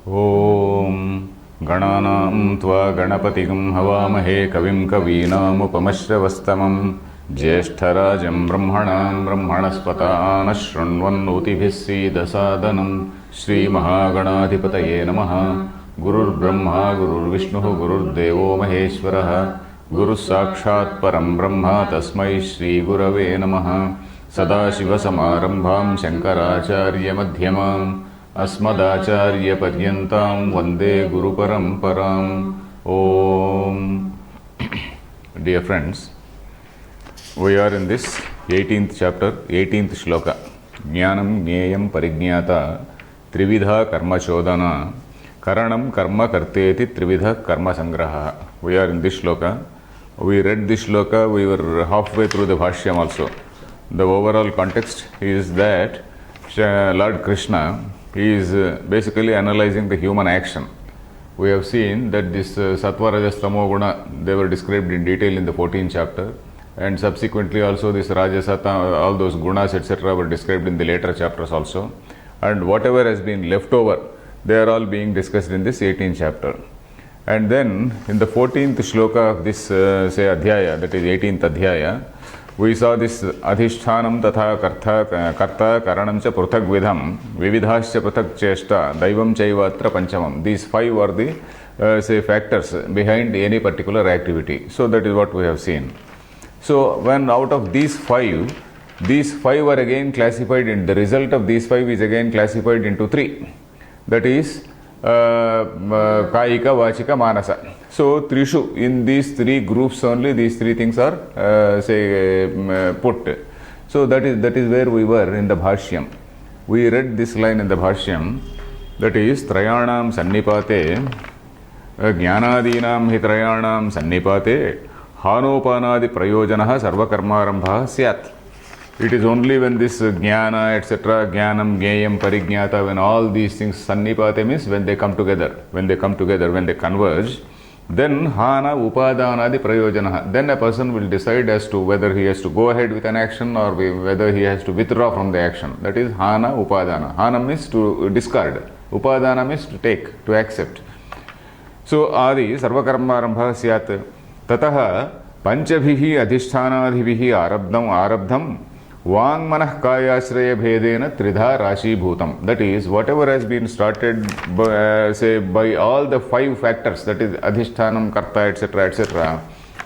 ॐ गणानां त्वा गणपतिं हवामहे कविं कवीनामुपमश्रवस्तमं ज्येष्ठराजं ब्रह्मणां ब्रह्मणस्पतान् शृण्वन्नोतिभिः सीदसादनं श्रीमहागणाधिपतये नमः। गुरुर्ब्रह्मा गुरुर्विष्णुः गुरुर्देवो महेश्वरः गुरुः साक्षात् परं ब्रह्म तस्मै श्रीगुरवे नमः। सदाशिवसमारम्भां शङ्कराचार्यमध्यमाम् अस्मदाचार्यपर्यन्तां वन्दे गुरुपरम्पराम्। Om. Dear friends, we are in this 18th chapter, 18th shloka. Jnanam Jneyam Parignyata Trividha Karma Chodana Karanam Karma Karteti Trividha Karma Sangraha. We are in this shloka. We read this shloka, we were halfway through the Bhashyam also. The overall context is that Lord Krishna is basically analyzing the human action. We have seen that this Sattva, Rajas, Tamo Guna, they were described in detail in the 14th chapter, and subsequently also this Rajasa, all those gunas etc. were described in the later chapters also, and whatever has been left over, they are all being discussed in this 18th chapter. And then in the 14th shloka of this Adhyaya, that is 18th Adhyaya, we saw this adhishthanam tatha karta karanam cha pruthak vidham vividhascha pruthak cheshta daivam chaivatra panchamam. These five are the factors behind any particular activity. So that is what we have seen. So when out of these five are again classified, in the result of these five is again classified into three. That is Kayika, Vachika, Manasa. So Trishu, in these three groups only these three things are put. So that is where we were in the Bhashyam. We read this line in the Bhashyam, that is Trayanam Sannipate Jnanadinam Hitrayanam Sannipate Hanopanadi Prayojanaha Sarvakarmarambha Syat. It is only when this jnana, etc., jnanam, jneyam, parignyata, when all these things, sannipate means when they come together, when they converge, then hana upadanadi prayojanaha. Then a person will decide as to whether he has to go ahead with an action or whether he has to withdraw from the action. That is hana upadana. Hana means to discard. Upadana means to take, to accept. So adi sarvakarmarambha syat. Tataha panchabhihi adhishthanaadhibihi arabdham Vang manah kayashraya bhedena tridha rashi bhutam. That is, whatever has been started by all the five factors, that is adhishthanam, karta, etc.,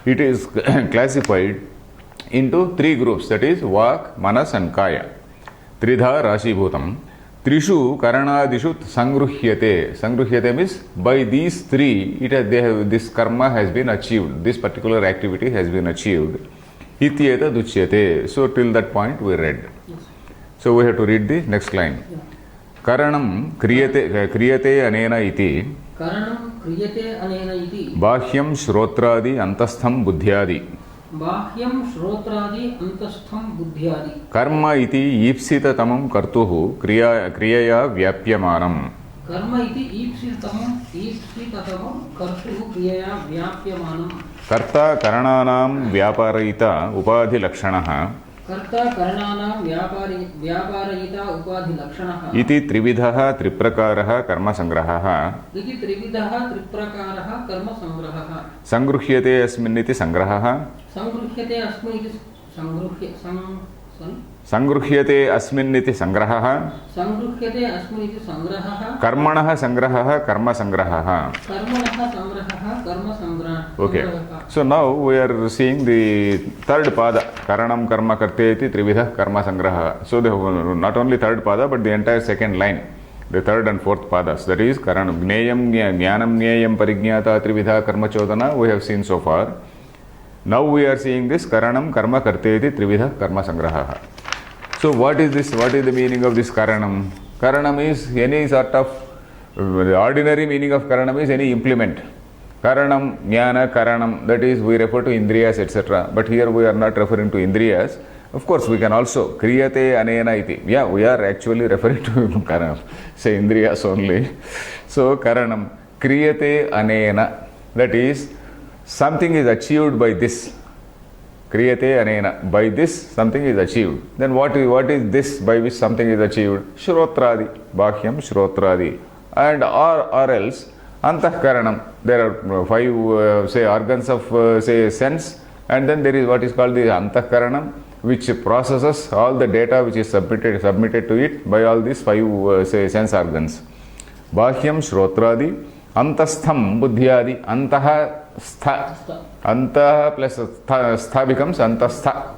it is classified into three groups, that is vak, manas and kaya. Tridha rashi bhutam. Trishu karanadishu sangruhyate. Sangruhyate means by these three, this karma has been achieved, this particular activity has been achieved. Ityeta duchyate. So till that point we read. Yes. So we have to read the next line. Yeah. Karanam kriyate anena iti. Karanam kriyate anena iti. Bahyam shrotradi antastham buddhyadi. Bahyam shrotradi antastham buddhyadi. Karma iti ipsita tamam kartuhu kriyaya vyapyamanam. Karma iti ipsitatamam kartuhu kriyaya vyapyamanam. Karta karananam vyaparayita upadhi lakshanaha. Karta karananam vyaparayita upadhi lakshanaha. Iti trividhaha triprakaраha karma sangrahaha. Iti trividhaha triprakaраha karma sangrahaha. Sangruhyate asminniti sangrahaha. Sangruhyate asminniti Sangruhyate asminniti sangrahaha. Sangruhyate asminniti sangrahaha. Karmanaha sangrahaha karma sangrahaha. Karmanaha sangrahaha karma sangrahaha. Okay. So now we are seeing the third pada. Karanam karma karteti trividha karma sangraha. So not only third pada but the entire second line. The third and fourth padas. That is karanam jneyam jnanam jneyam parignyata trividha karma chodana we have seen so far. Now we are seeing this karanam karma karteti trividha karma sangraha. So what is this? What is the meaning of this karanam? Karanam is any sort of, the ordinary meaning of karanam is any implement. Karanam, jnana, karanam, that is we refer to indriyas etc. But here we are not referring to indriyas. Of course we can also, kriyate anena iti. Yeah, we are actually referring to karanam, say indriyas only. So karanam, kriyate anena, that is something is achieved by this. Kriyate anena. By this something is achieved. Then what is this by which something is achieved? Shrotradi. Bhahyam shrotradi. and or else antahkaranam. There are five say organs of say sense, and then there is what is called the antahkaranam, which processes all the data which is submitted to it by all these five say sense organs. Bahyam shrotradi, antastham buddhyadi. Antaha stha, antah plus stha becomes antastha.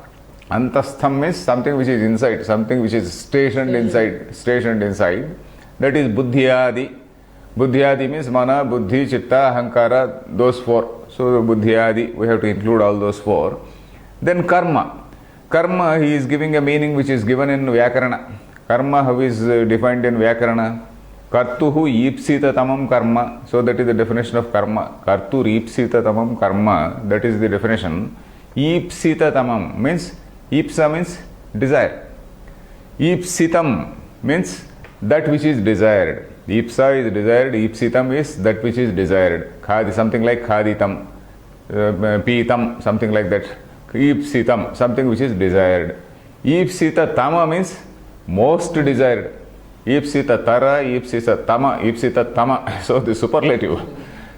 Antastham is something which is inside, something which is stationed inside. That is buddhyadi. Buddhyadi means mana, buddhi, chitta, ahankara, those four. So buddhyadi, we have to include all those four. Then karma. Karma, he is giving a meaning which is given in Vyakarana. Karma, how is defined in Vyakarana? Kartuhu ipsita tamam karma. So that is the definition of karma. Kartur ipsita tamam karma. That is the definition. Ipsita tamam means, ipsa means desire. Ipsitam means that which is desired. Ipsa is desired, ipsitam is that which is desired. Khadi, something like khaditam, pitam, something like that. Ipsitam, something which is desired. Ipsita tama means most desired. Ipsita tara, ipsita tama. So the superlative.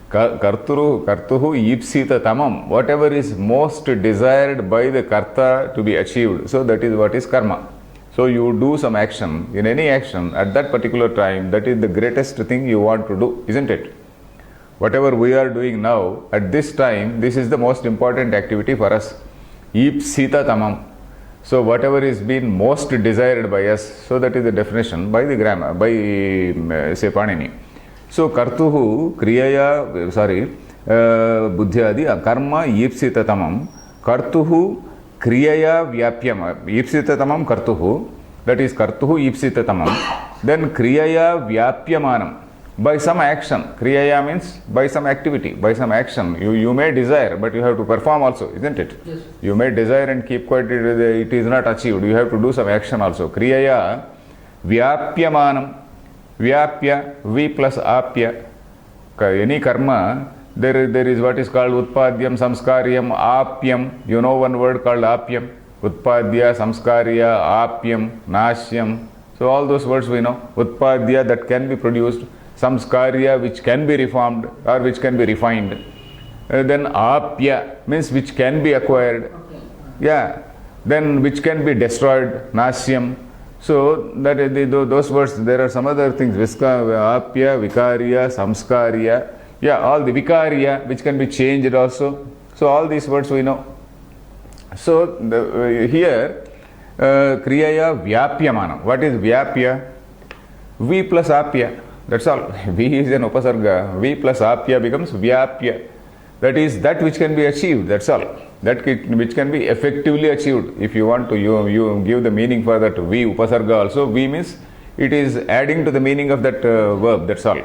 Kartuhu ipsita tamam. Whatever is most desired by the karta to be achieved. So that is what is karma. So you do some action, in any action at that particular time, that is the greatest thing you want to do, isn't it? Whatever we are doing now, at this time, this is the most important activity for us. Ipsita tamam. So whatever is being most desired by us, so that is the definition by the grammar, by say Panini. So kartuhu kriyaya, buddhyadi, karma ipsita tamam, kartuhu kriyaya vyapyam, ipsita tamam kartuhu, that is kartuhu ipsita tamam. Then kriyaya vyapyamanam, by some action. Kriyaya means by some activity, by some action. You may desire, but you have to perform also, isn't it? Yes. You may desire and keep quiet, it is not achieved. You have to do some action also. Kriyaya vyapyamanam. Vyapya, V plus apya. Any karma, there is what is called utpadyam, samskaryam, apyam. You know one word called apyam. Utpadya, samskarya, apyam, nashyam. So all those words we know. Utpadya, that can be produced. Samskarya, which can be reformed or which can be refined. Then apya means which can be acquired. Okay. Yeah. Then which can be destroyed. Nasyam. So that those words, there are some other things. Apya, vikarya, samskarya. Yeah, all the vikarya, which can be changed also. So all these words we know. So here, kriyaya vyapyamanam. What is vyapya? V plus apya. That's all. V is an upasarga. V plus apya becomes vyapya. That is that which can be achieved. That's all. That which can be effectively achieved. If you want to, you give the meaning for that V upasarga also. V means it is adding to the meaning of that verb. That's all.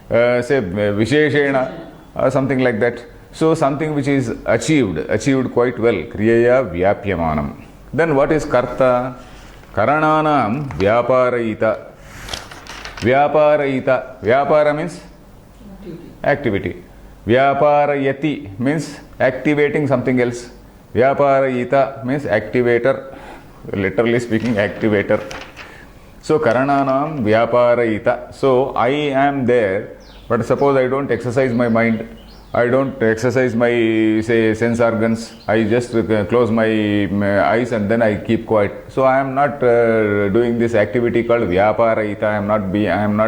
Say visheshena or something like that. So something which is achieved quite well. Kriyaya vyapyamanam. Then what is karta? Karananam vyaparayita. Vyaparayita. Vyapara means activity. Vyaparayati means activating something else. Vyaparayita means activator. Literally speaking, activator. So karananam vyaparayita. So I am there, but suppose I don't exercise my mind. I don't exercise my say sense organs. I just close my eyes and then I keep quiet. So I am not doing this activity called vyaparayita. I am not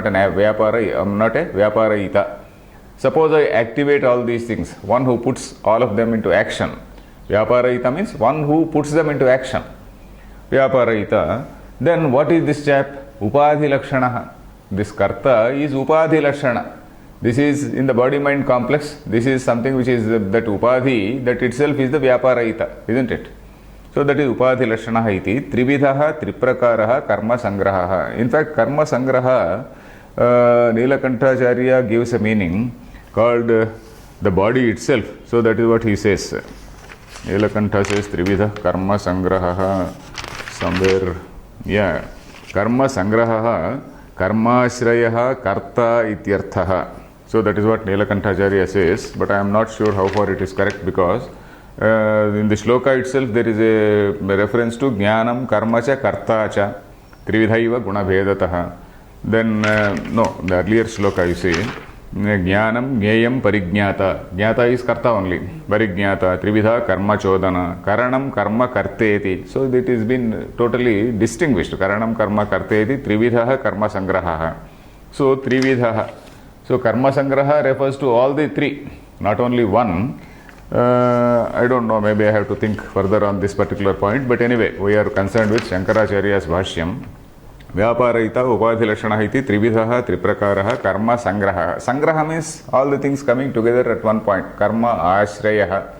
a vyaparayita. Suppose I activate all these things. One who puts all of them into action. Vyaparayita means one who puts them into action. Vyaparayita. Then what is this chap? Upadhi lakshana. This karta is upadhi lakshana. This is in the body-mind complex. This is something which is that upadhi, that itself is the vyaparayita, isn't it? So that is upadhi lakshana iti. Trividhaha, triprakaраha, karma sangraha. In fact, karma sangraha, Nilakantacharya gives a meaning called the body itself. So that is what he says. Nilakantha says Trividha karma sangraha somewhere. Yeah. Karma sangraha karmashraya karta ityarthaha. So that is what Nilakantacharya says, but I am not sure how far it is correct, because in the shloka itself there is a reference to jnanam karma cha karta cha trividhaiva guna bhedataha. Then, no, the earlier shloka you see, Jnanam, Jnayam, Parignata. Jnata is karta only. Parignata, Trividha, Karma Chodana, Karanam, Karma Karteti. So it has been totally distinguished. Karanam, Karma Karteti, Trividha, Karma Sangraha. So, Trividha. So, Karma Sangraha refers to all the three, not only one. I don't know, maybe I have to think further on this particular point. But anyway, we are concerned with Shankaracharya's Bhashyam. Vyaparayita upadhilakshana iti trividhaha triprakaраha karma sangraha. Sangraha means all the things coming together at one point. Karma ashrayaha.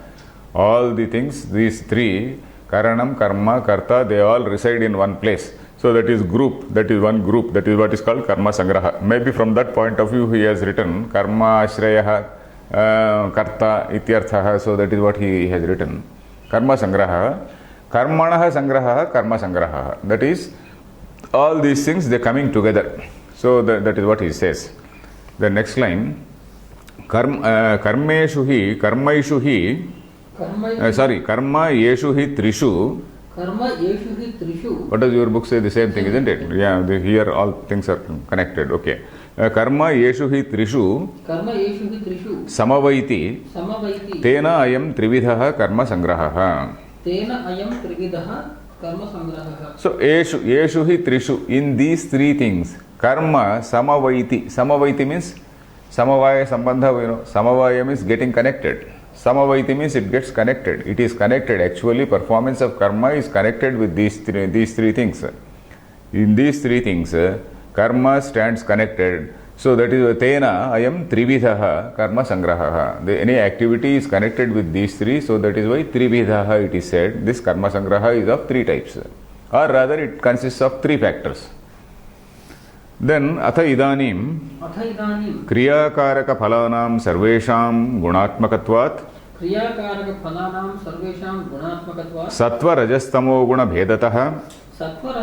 All the things, these three, karanam, karma, karta, they all reside in one place. So that is group, that is one group, that is what is called karma sangraha. Maybe from that point of view he has written karma ashrayaha karta ityarthaha. So that is what he has written. Karma sangraha. Karmanaha sangraha, karma sangraha. That is, all these things, they are coming together. So that is what he says. The next line, karmaishu hi, karma yeshu hi trishu. Karma yeshu hi trishu. What does your book say? The same thing, isn't it? Yeah, here all things are connected. Okay. Karma yeshu hi trishu. Karma yeshu hi trishu. Samavaiti. Samavaiti. Tena ayam trividhaha karma sangrahaha. Tena ayam trividaha karma sangraha. So, yeshu hi trishu, in these three things, karma samavaiti. Samavaiti means samavaya sambandha, samavaya means getting connected. Samavaiti means it gets connected. It is connected. Actually, performance of karma is connected with these three things. In these three things, karma stands connected. So that is tena ayam trividhaha karma sangraha. Any activity is connected with these three, so that is why trividhaha it is said. This karma sangraha is of three types, or rather it consists of three factors. Then atha idanim kriyakaraka phalanam sarvesham gunatmakatvat kriyakaraka phalanam sarvesham gunatmakatvat sattva rajastamo guna bhedataha sattva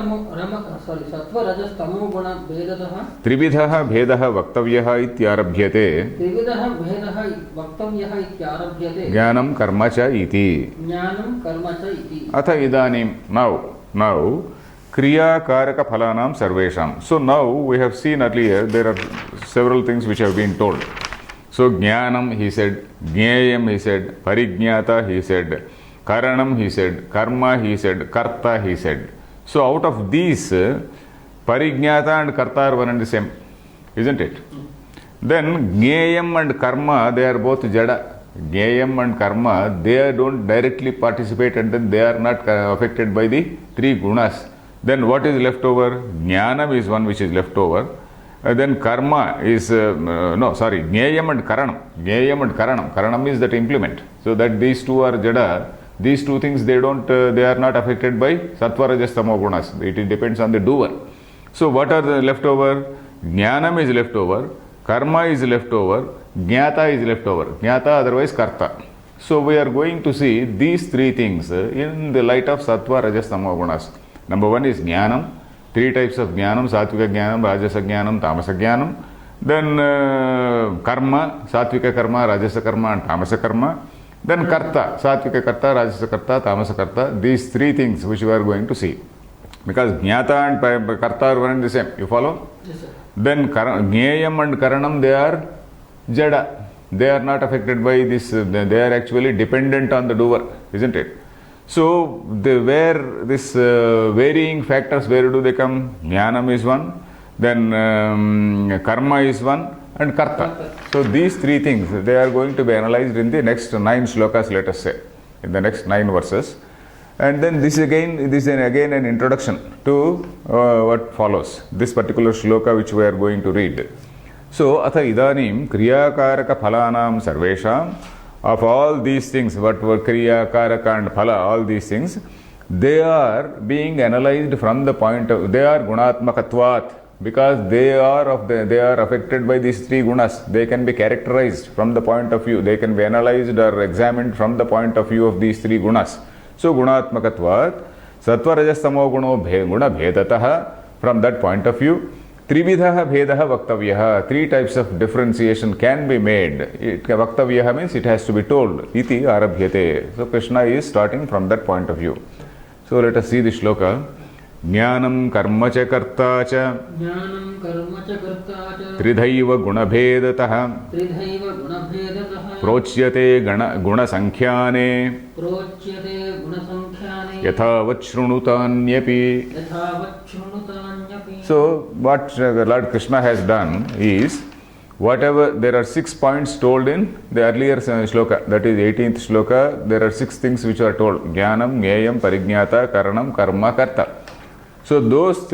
rajastamo guna bhedatah त्रिविधः भेदः वक्तव्यः इत्यारभ्यते त्रिविधः भेदः वक्तव्यः इत्यारभ्यते ज्ञानं कर्म च इति ज्ञानं कर्म च इति अथ इदानीं now kriyakaraka phalanam sarvesham. So now we have seen earlier there are several things which have been told. So jnanam he said, jnayam he said, parignyata he said, karanam he said, karma he said, karta he said. So out of these, Parignata and Karta are one and the same, isn't it? Then Jnayam and Karma, they are both Jada. Jnayam and Karma, they don't directly participate and then they are not affected by the three gunas. Then what is left over? Jnanam is one which is left over. Then Karma is, Jnayam and Karanam. Jnayam and Karanam. Karanam is that implement. So that these two are Jada. These two things, they are not affected by sattva rajas tamo gunas. It depends on the doer. So what are the left over? Jnanam is left over, karma is left over, jnata is left over. Jnata otherwise karta. So we are going to see these three things in the light of sattva rajas tamo gunas. Number one is jnanam. Three types of jnanam: satvika jnanam, rajasa jnanam, tamasa jnanam. Then karma, satvika karma, rajasa karma and tamasa karma. Then karta, satvika karta, rajasa karta, tamasa karta, these three things which we are going to see. Because jnata and karta are one and the same. You follow? Yes, sir. Then jnayam and karanam, they are jada. They are not affected by this. They are actually dependent on the doer, isn't it? So, where this varying factors, where do they come? Jnanam is one, then karma is one, and karta. So these three things, they are going to be analyzed in the next 9 shlokas, let us say, in the next 9 verses. And then this is again an introduction to what follows, this particular shloka which we are going to read. So, atha idanim kriyakaraka phalanam sarvesham, of all these things, what were kriyakaraka and phala, all these things, they are being analyzed from the point of, they are gunatmakatvat, because they are affected by these three gunas. They can be characterized from the point of view, they can be analyzed or examined from the point of view of these three gunas. So gunatmakatvat, sattva rajas tamo guna bhedataha, from that point of view, trividhaha bhedaha vaktavyaha, three types of differentiation can be made. Vaktavyaha means it has to be told. Iti arabhyate. So Krishna is starting from that point of view. So let us see the shloka. ज्ञानं कर्म च कर्ता च ज्ञानं कर्म च कर्ता च त्रिधैव गुणभेदतः त्रिधैव गुणभेदतः प्रोच्यते गुणसंख्याने प्रोच्यते गुणसंख्याने यथावत् शृणुतान्यपि. यथावत् शृणुतान्यपि. So what Lord Krishna has done is, whatever, there are 6 points told in the earlier shloka, that is 18th shloka. There are 6 things which are told: jnanam, gneyam, parignata, karanam, karma, karta. So those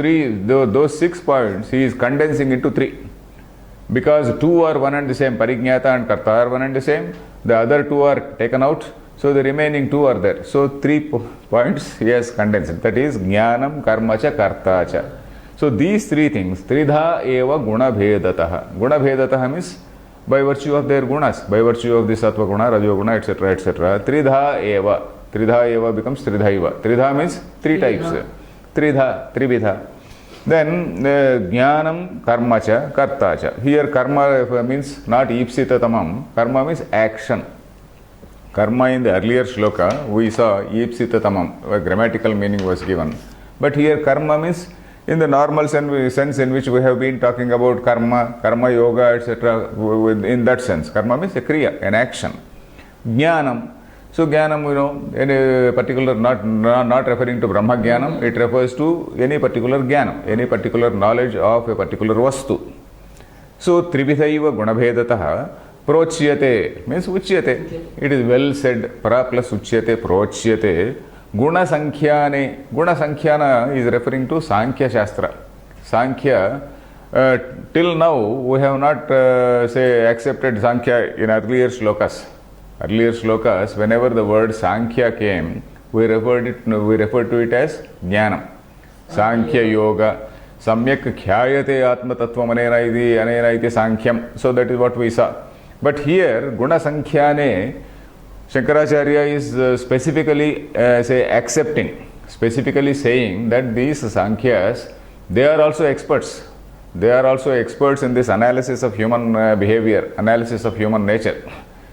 6 points he is condensing into 3, because 2 are one and the same. Parignata and karta are one and the same. The other 2 are taken out, so the remaining 2 are there. So 3 points he has condensed, that is jnanam, karma cha, karta cha. So these 3 things, tridha eva guna bhedataha. Guna bhedataha means by virtue of their gunas, by virtue of the sattva guna, rajo guna, etc., etc. Tridha eva becomes tridhaiva. Tridha means 3 types. Tridha, trividha. Then jnanam, karma cha, karta cha. Here karma means not ipsita tamam. Karma means action. Karma in the earlier shloka we saw ipsita tamam, a grammatical meaning was given. But here karma means in the normal sense in which we have been talking about karma yoga, etc. In that sense, karma means a kriya, an action. Jnanam. So jnanam, any particular, not referring to Brahma jnanam, it refers to any particular jnanam, any particular knowledge of a particular vastu. So tribhidhaiva gunabhedataha prochyate means uchyate. It is well said, para plus uchyate, prochyate. Guna Sankhya is referring to Sankhya Shastra. Sankhya, till now we have not accepted Sankhya in earlier shlokas. Earlier shlokas, whenever the word Sankhya came, we referred to it as Jnanam. Sankhya Yoga, Samyak Khyayate Atma Tattvam Anena iti Sankhyam. So that is what we saw. But here, Guna Sankhyane, Shankaracharya is specifically specifically saying that these Sankhyas, they are also experts. They are also experts in this analysis of human behavior, analysis of human nature.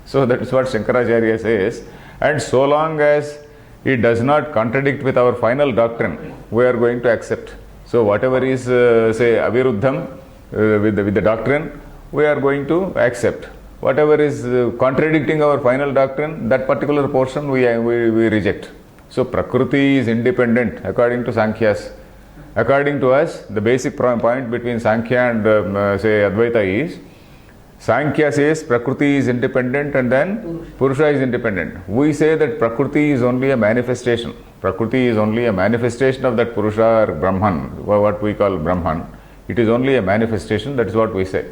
So that is what Shankaracharya says. And so long as it does not contradict with our final doctrine, we are going to accept. So whatever is, aviruddham with the doctrine, we are going to accept. Whatever is contradicting our final doctrine, that particular portion we reject. So Prakriti is independent according to Sankhyas. According to us, the basic point between Sankhya and Advaita is, Sankhya says Prakriti is independent and then Purusha is independent. We say that Prakriti is only a manifestation. Prakriti is only a manifestation of that Purusha or Brahman, what we call Brahman. It is only a manifestation, that is what we say.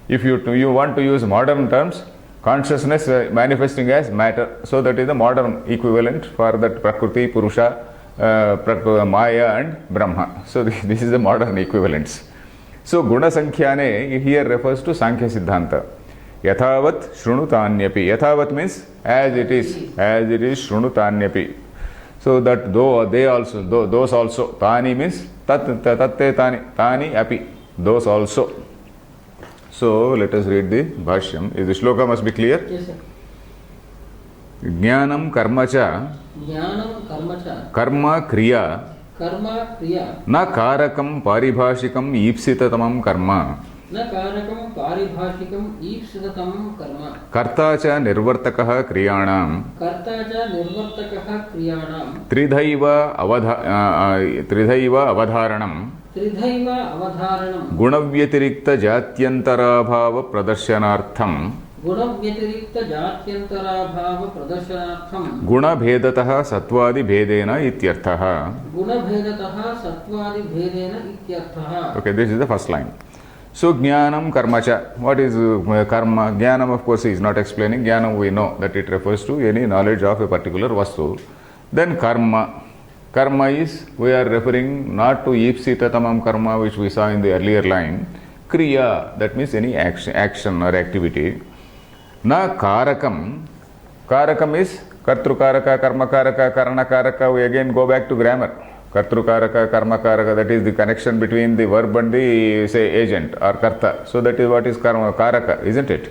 If you want to use modern terms, consciousness manifesting as matter. So that is the modern equivalent for that Prakriti, Purusha, Maya and Brahma. So this is the modern equivalence. So Guna Sankhyane here refers to Sankhya Siddhanta. Yathavat Shrunuthanyapi. Yathavat means as it is Shrunuthanyapi. So that those also. Tani means tatte tani, tani api. Those also. So let us read the Bhashyam. The shloka must be clear. Yes, sir. Jnanam karma cha. Jnanam karma cha. Karma kriya. Karma kriya. Na karakam paribhashikam ipsitatamam karma. न कारकं पारिभाषिकं ईप्सिततमं कर्म. कर्ता च निर्वर्तकः क्रियाणां. कर्ता च निर्वर्तकः क्रियाणां. त्रिधैव अवधारणं. त्रिधैव अवधारणं. गुणव्यतिरिक्तजात्यन्तराभाव प्रदर्शनार्थं. गुणव्यतिरिक्तजात्यन्तराभाव प्रदर्शनार्थं. गुणभेदतः सत्त्वादिभेदेन इत्यर्थः. गुणभेदतः सत्त्वादिभेदेन इत्यर्थः. Okay, this is the first line. So jnanam karma cha. What is karma? Jnanam, of course, he is not explaining. Jnanam, we know that it refers to any knowledge of a particular vastu. Then karma. Karma is, we are referring not to ipsitatamam karma which we saw in the earlier line. Kriya, that means any action or activity. Na karakam. Karakam is kartrukaraka, karmakaraka, karanakaraka. We again go back to grammar. Kartrukaraka, karmakaraka, that is the connection between the verb and the, say, agent or karta. So that is what is karma, karaka, isn't it?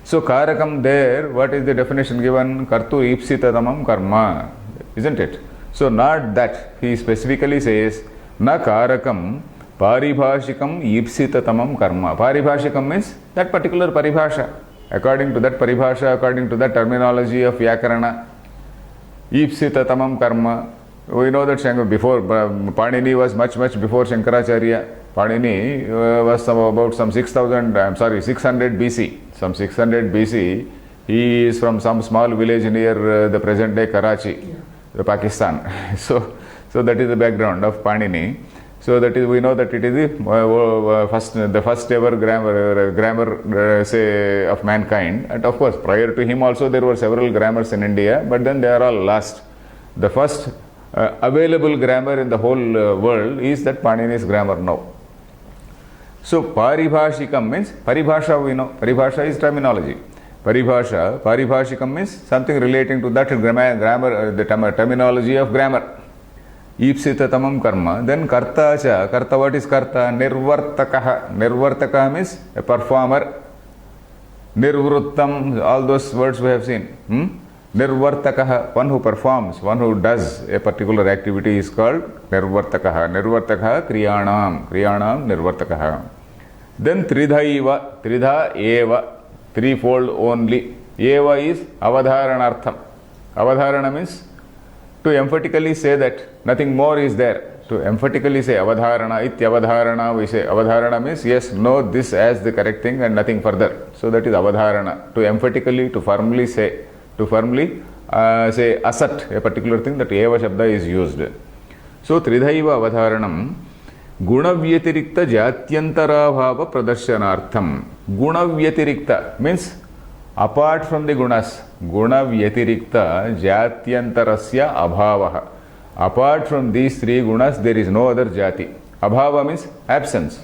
So karakam there, what is the definition given? Kartu ipsitatamam karma, isn't it? So not that. He specifically says Na karakam paribhashikam ipsitatamam karma. Paribhashikam means that particular paribhasha. According to that paribhasha, according to that terminology of Vyakarana, ipsitatamam karma. We know that before Panini was much before Shankaracharya. Panini was about some 600 BC. Some 600 BC. He is from some small village near the present day Karachi, Pakistan. So that is the background of Panini. So that is, we know that it is the first ever grammar say of mankind. And of course, prior to him also there were several grammars in India, but then they are all lost. The first available grammar in the whole world is that Panini's grammar now. So paribhashikam means paribhasha, we know. Paribhasha is terminology. Paribhashikam means something relating to that grammar, the terminology of grammar. Ipsitatamam karma. Then karta cha. Karta, what is karta? Nirvartakaha. Nirvartakaha means a performer. Nirvruttam, all those words we have seen. Nirvartakaha, one who performs, one who does a particular activity is called Nirvartakaha. Nirvartakaha kriyanam. Kriyanam Nirvartakaha. Then tridhaiva. Tridha eva. Threefold only. Eva is avadharanartham. Avadharana means to emphatically say that nothing more is there. To emphatically say avadharana, ityavadharana, we say avadharana means yes, know this as the correct thing and nothing further. So that is avadharana. To emphatically, to firmly say, say assert a particular thing, that eva shabda is used. So tridhaiva avadharanam gunavyatirekta jatyantarabhava pradarsanartham. Gunavyatirekta means apart from the gunas. Gunavyatirekta jatyantarasya abhavaha. Apart from these three gunas, there is no other jati. Abhava means absence.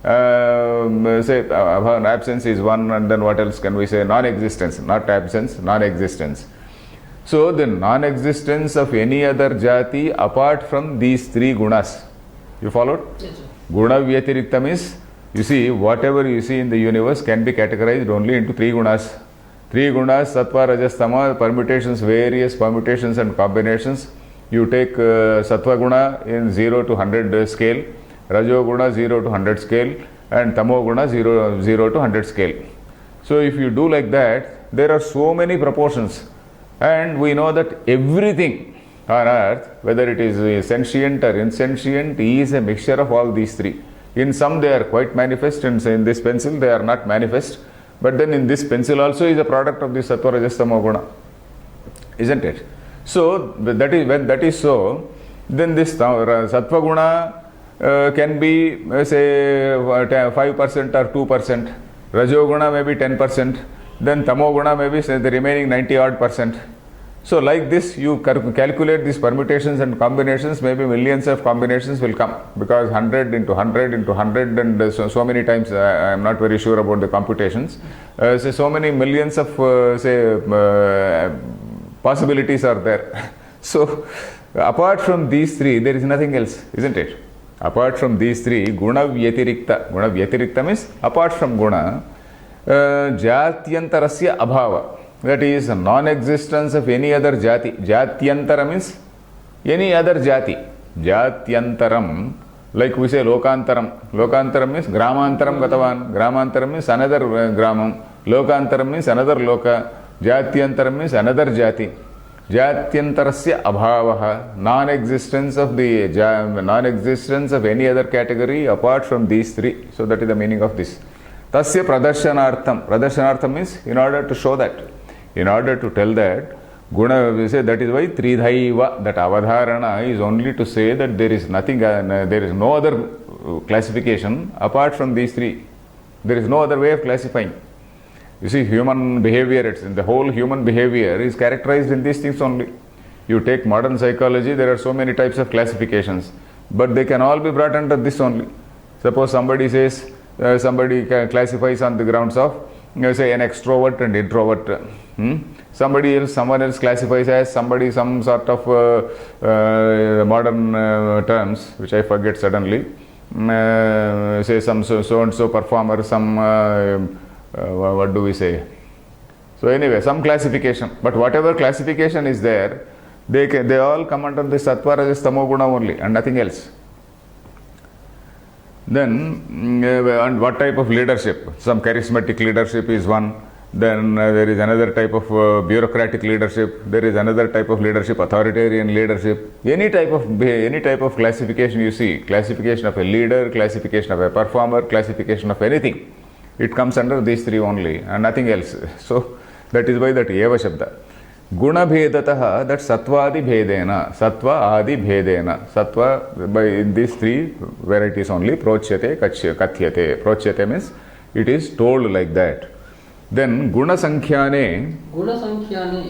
Say absence is one, and then what else can we say? Non-existence, not absence, non-existence. So the non-existence of any other jati apart from these three gunas. You followed? Yes, sir. Guna Vyatirikta means, you see, whatever you see in the universe can be categorized only into three gunas. Three gunas, sattva, rajas, tama, permutations, various permutations and combinations. You take sattva guna in 0 to 100 scale, rajo guna 0 to 100 scale, and tamo guna 0 to 100 scale. So if you do like that, there are so many proportions, and we know that everything on earth, whether it is sentient or insentient, is a mixture of all these three. In some they are quite manifest, and in this pencil they are not manifest, but then in this pencil also is a product of the sattva, rajas, tamo guna, isn't it? So that is, when that is so, then this sattva guna can be say 5% or 2%, rajo guna may be 10%, then tamo guna may be say the remaining 90 odd %. So like this you calculate these permutations and combinations, maybe millions of combinations will come, because 100 into 100 into 100 and so many times, I am not very sure about the computations, so many millions of possibilities are there. So apart from these three, there is nothing else, isn't it? Apart from these three, guna vyatirikta. Guna vyatirikta means apart from guna, jatyantarasya abhava. That is non-existence of any other jati. Jatyantara means any other jati. Jatyantaram, like we say lokantaram. Lokantaram means gramantaram gatavan. Gramantaram means another gramam. Lokantaram means another loka. Jatyantaram means another jati. Jatyantarasya abhavaha, non-existence of the non-existence of any other category apart from these three. So that is the meaning of this. Tasya pradarsanartham. Pradarsanartham means in order to show that, in order to tell that guna, we say that is why tridhaiva, that avadharana is only to say that there is nothing, there is no other classification apart from these three. There is no other way of classifying. You see, human behavior, the whole human behavior is characterized in these things only. You take modern psychology, there are so many types of classifications, but they can all be brought under this only. Suppose somebody says, somebody classifies on the grounds of, say, an extrovert and introvert. Someone else classifies as somebody, some sort of modern terms, which I forget suddenly. Say some so and so performer, some what do we say? So anyway, some classification. But whatever classification is there, they all come under the sattva, rajas, tamo guna only, and nothing else. Then, and what type of leadership? Some charismatic leadership is one. Then there is another type of bureaucratic leadership. There is another type of leadership, authoritarian leadership. Any type of classification you see, classification of a leader, classification of a performer, classification of anything, it comes under these three only and nothing else. So that is why that eva shabda. Guna bhedatah, that sattva adi bhedena, sattva adi bhedena. Sattva, by in these three varieties only, prochyate, kathyate. Prochyate means it is told like that. Then guna sankhyaane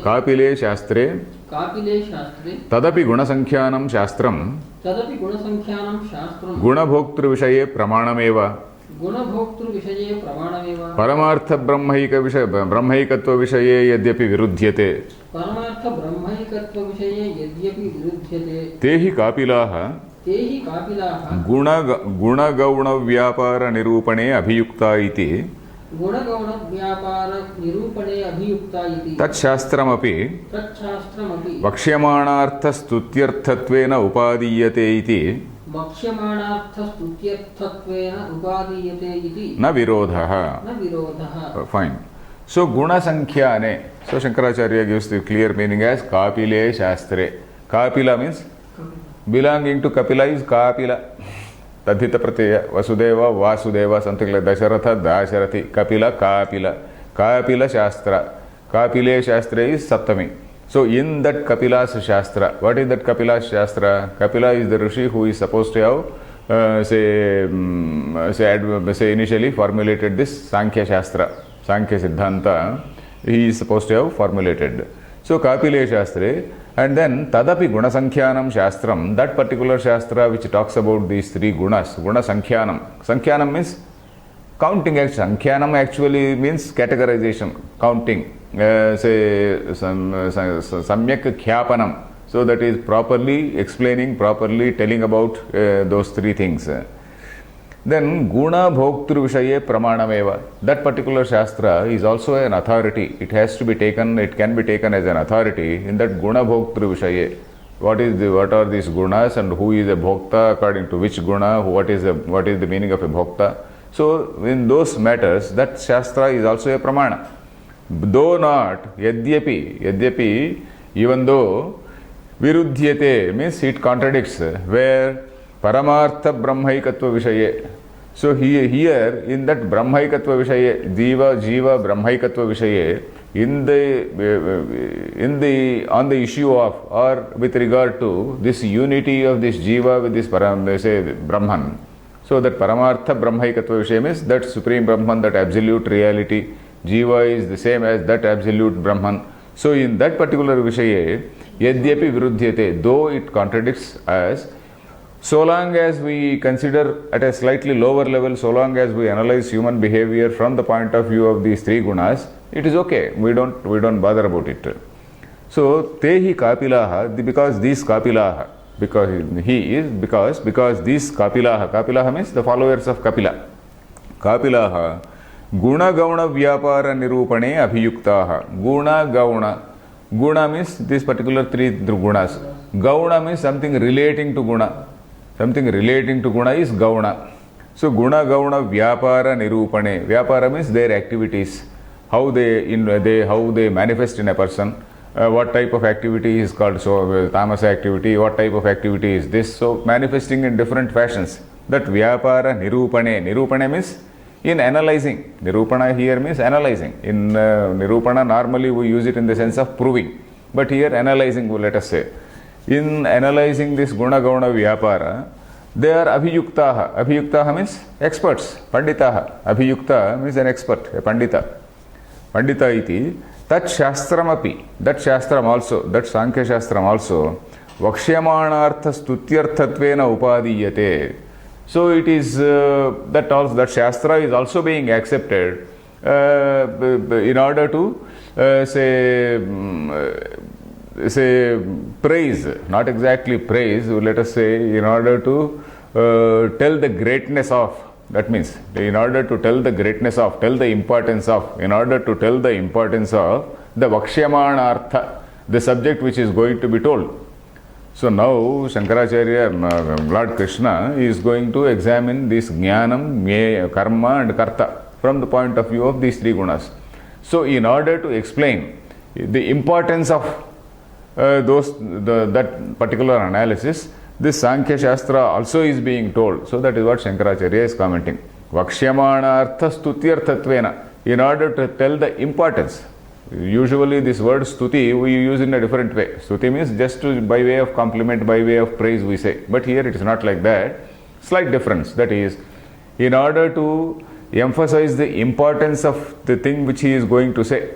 kapile shastre tadapi guna sankhyanam shastram guna bhoktru vishaye pramanameva paramartha brahmaikatva vishaye yadyapi viruddhyate tehi kapilaha guna gauna vyapara nirupane abhiyukta iti तच्छास्त्रमपि वक्ष्यमाणार्थस्तुत्यर्थत्वेन उपादीयते इति न विरोधः. Fine. So guna sankhyaane. So Shankaracharya gives the clear meaning as Kapile Shastre. Kapila means belonging to Kapila is Kapila. Tadhita pratyaya, Vasudeva, Vasudeva, something like Dasharatha, Dasharathi, Kapila, Kapila. Kapila Shastra. Kapile Shastra is Saptami. So in that Kapila's Shastra, what is that Kapila's Shastra? Kapila is the Rishi who is supposed to have, say initially formulated this Sankhya Shastra. Sankhya Siddhanta, he is supposed to have formulated. So Kapile Shastra. And then Tadapi Guna Sankhyanam Shastram, that particular Shastra which talks about these three gunas, Guna Sankhyanam. Sankhyanam means counting. Sankhyanam actually means categorization, counting. Say Samyak Khyapanam. So that is properly explaining, properly telling about those three things. Then Guna Bhoktru Vishaye Pramanameva. That particular Shastra is also an authority. It has to be taken, it can be taken as an authority in that Guna Bhoktru Vishaye. What are these gunas and who is a bhokta, according to which guna, what is the meaning of a bhokta. So in those matters, that Shastra is also a pramana. Though not, yadyapi, even though viruddhyate means it contradicts, where Paramartha Brahmaikatva Vishaye. So here in that Brahmaikatva Vishaye, Jiva Brahmaikatva Vishaye, on the issue of, or with regard to this unity of this Jiva with this Brahman. So that Paramartha Brahmaikatva Vishaye means that Supreme Brahman, that absolute reality. Jiva is the same as that absolute Brahman. So in that particular Vishaye, Yadyapi Viruddhyate, though it contradicts us, so long as we consider at a slightly lower level, so long as we analyze human behavior from the point of view of these three gunas, it is okay. We don't bother about it. So tehi kapilaha, because these kapilaha, because these kapilaha means the followers of Kapila. Kapilaha guna gauna vyapara nirupane abhiyuktaha. Guna means this particular three gunas. Gauna means something relating to guna. Something relating to guna is gauna. So guna gauna vyapara nirupane. Vyapara means their activities, how they manifest in a person. What type of activity is called tamasa activity, what type of activity is this. So manifesting in different fashions. That vyapara nirupane. Nirupane means in analyzing. Nirupana here means analyzing. In nirupana normally we use it in the sense of proving. But here analyzing, let us say. In analyzing this guna gauna vyapara, they are abhiyuktaha. Abhiyuktaha means experts, panditaha. Abhiyukta means an expert, a pandita. Pandita iti, tat shastram api, that shastram also, that Sankhya shastram also, vaksyamanartha stutyarthatvena upadiyate. So it is that shastra is also being accepted in order to say praise, not exactly praise, let us say in order to tell the greatness of, that means in order to tell the greatness of, tell the importance of, in order to tell the importance of the Vakshyamana Artha, the subject which is going to be told. So now Shankaracharya, Lord Krishna, is going to examine this jnanam, jnaya, karma and karta from the point of view of these three gunas. So in order to explain the importance of that particular analysis, this Sankhya Shastra also is being told. So that is what Shankaracharya is commenting. Vakshyamana artha stutyarthatvena. In order to tell the importance. Usually this word stuti we use in a different way. Stuti means just by way of compliment, by way of praise we say. But here it is not like that. Slight difference. That is, in order to emphasize the importance of the thing which he is going to say.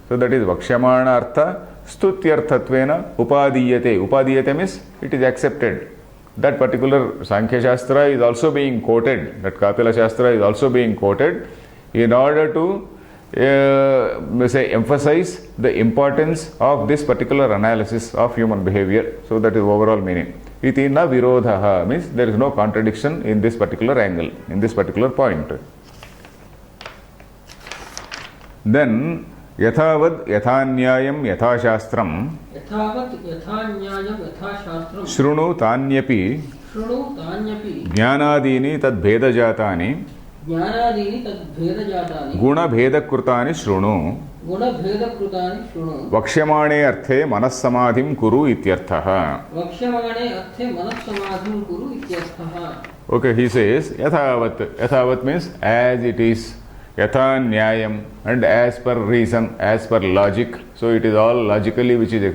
So that is Vakshyamana artha stutyarthatvena upadiyate. Upadiyate means it is accepted. That particular Sankhya Shastra is also being quoted. That Kapila Shastra is also being quoted in order to emphasize the importance of this particular analysis of human behavior. So that is overall meaning. Iti na virodhaha means there is no contradiction in this particular angle, in this particular point. Then yatavad yathanyayam yathashastram यथावत् यथा न्यायं यथा शास्त्रं shrunu tanyapi शृणु तान्यपि ज्ञानादीनि तद्भेदजातानि ज्ञानादीनि तद्भेदजातानि गुणभेदकृतानि शृणु गुणभेदकृतानि शृणु वक्ष्यमाणे अर्थे मनस्समाधिं कुरु इत्यर्थः. वक्ष्यमाणे अर्थे मनस्समाधिं कुरु इत्यर्थः. Okay, he says yathavat. Yathavat means as it is. Yatha nyayam, and as per reason, as per logic. So it is all logically, which is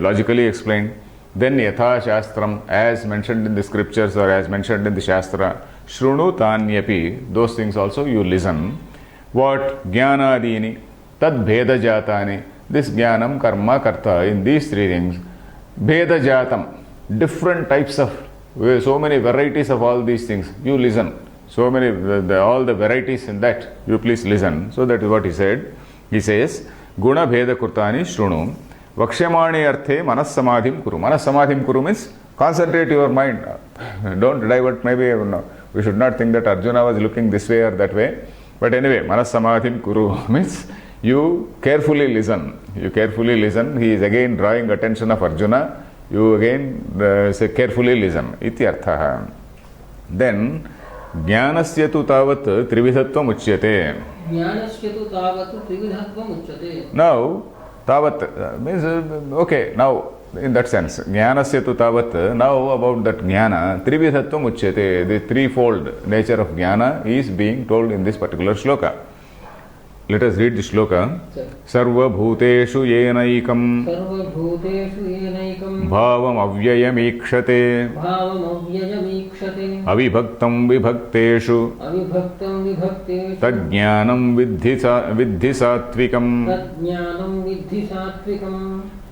logically explained. Then yatha shastram, as mentioned in the scriptures or as mentioned in the shastra. Shrunu tanyapi, those things also you listen. What? Jnanadini, tad bheda jatani. This jnanam, karma, karta, in these three things. Bheda jatam, different types of, so many varieties of all these things. You listen. So many, all the varieties in that, you please listen. So that is what he said. He says, Guna Bheda Kurtani Shrunu, Vakshyamani Arthe Manassamadhim Kuru. Manassamadhim Kuru means concentrate your mind. Don't divert. Maybe we should not think that Arjuna was looking this way or that way. But anyway, Manassamadhim Kuru means you carefully listen. You carefully listen. He is again drawing attention of Arjuna. You again say carefully listen. Ityarthaha. Then, ज्ञानस्य तु तावत् त्रिविधत्वम् उच्यते. ज्ञानस्य तु तावत् त्रिविधत्वम् उच्यते. Now, तावत् means okay. Now, in that sense, ज्ञानस्य तु तावत्. Now about that ज्ञान, त्रिविधत्वम् उच्यते. The threefold nature of ज्ञान is being told in this particular shloka. Let us read the shloka. Sarvabhuteshu yenaikum bhavam avyayamikshate avibhaktam vibhakteshu tadjnanam vidhi satvikam.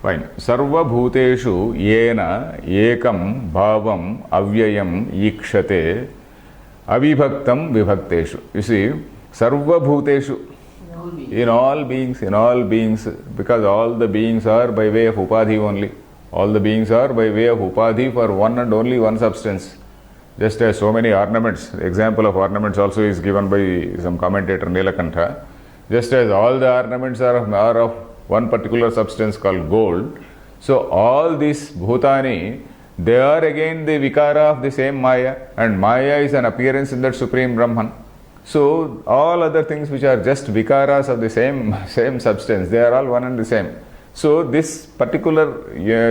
Fine. Sarvabhuteshu yena ekam bhavam avyayam ikshate avibhaktam vibhakteshu. You see, sarvabhuteshu, in all beings, because all the beings are by way of upadhi only. All the beings are by way of upadhi for one and only one substance. Just as so many ornaments, the example of ornaments also is given by some commentator Nilakantha. Just as all the ornaments are of one particular substance called gold. So all these bhutani, they are again the vikara of the same Maya, and Maya is an appearance in that Supreme Brahman. So all other things which are just vikaras of the same substance, they are all one and the same. So this particular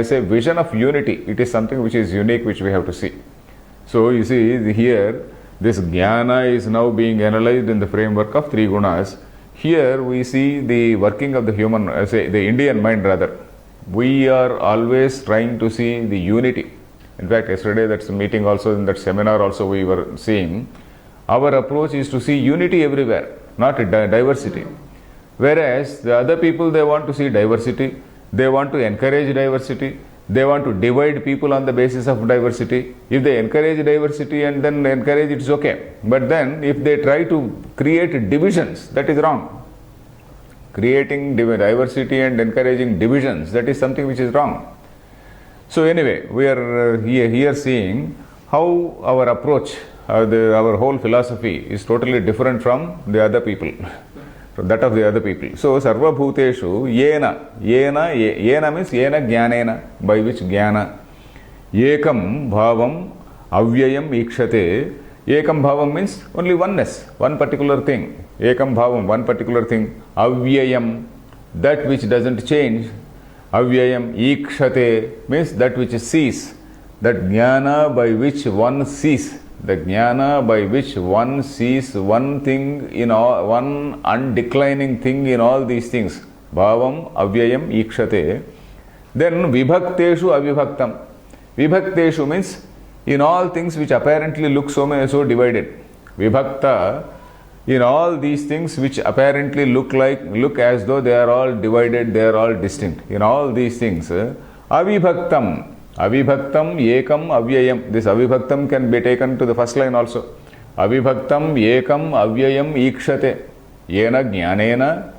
say vision of unity, it is something which is unique, which we have to see. So you see here, this jnana is now being analyzed in the framework of three gunas. Here we see the working of the human, say the Indian mind rather. We are always trying to see the unity. In fact, yesterday that's a meeting also, in that seminar also we were seeing. Our approach is to see unity everywhere, not diversity. Whereas the other people, they want to see diversity, they want to encourage diversity, they want to divide people on the basis of diversity. If they encourage diversity and then encourage, it's okay. But then if they try to create divisions, that is wrong. Creating diversity and encouraging divisions, that is something which is wrong. So anyway, we are here seeing how our approach, our whole philosophy is totally different from the other people, from that of the other people. So, sarva bhuteshu yena means yena jnanena, by which jnana. Ekam bhavam avyayam ikshate. Ekam bhavam means only oneness, one particular thing. Ekam bhavam, one particular thing. Avyayam, that which doesn't change. Avyayam ikshate means that which sees. That jnana by which one sees. The jnana by which one sees one thing in all, one undeclining thing in all these things. Bhavam avyayam ikshate. Then vibhakteshu avibhaktam. Vibhakteshu means in all things which apparently look so divided. Vibhakta, in all these things which apparently look as though they are all divided, they are all distinct. In all these things, avibhaktam. Avibhaktam ekam avyayam. This avibhaktam can be taken to the first line also. Avibhaktam ekam avyayam ikshate. Yena jnanena,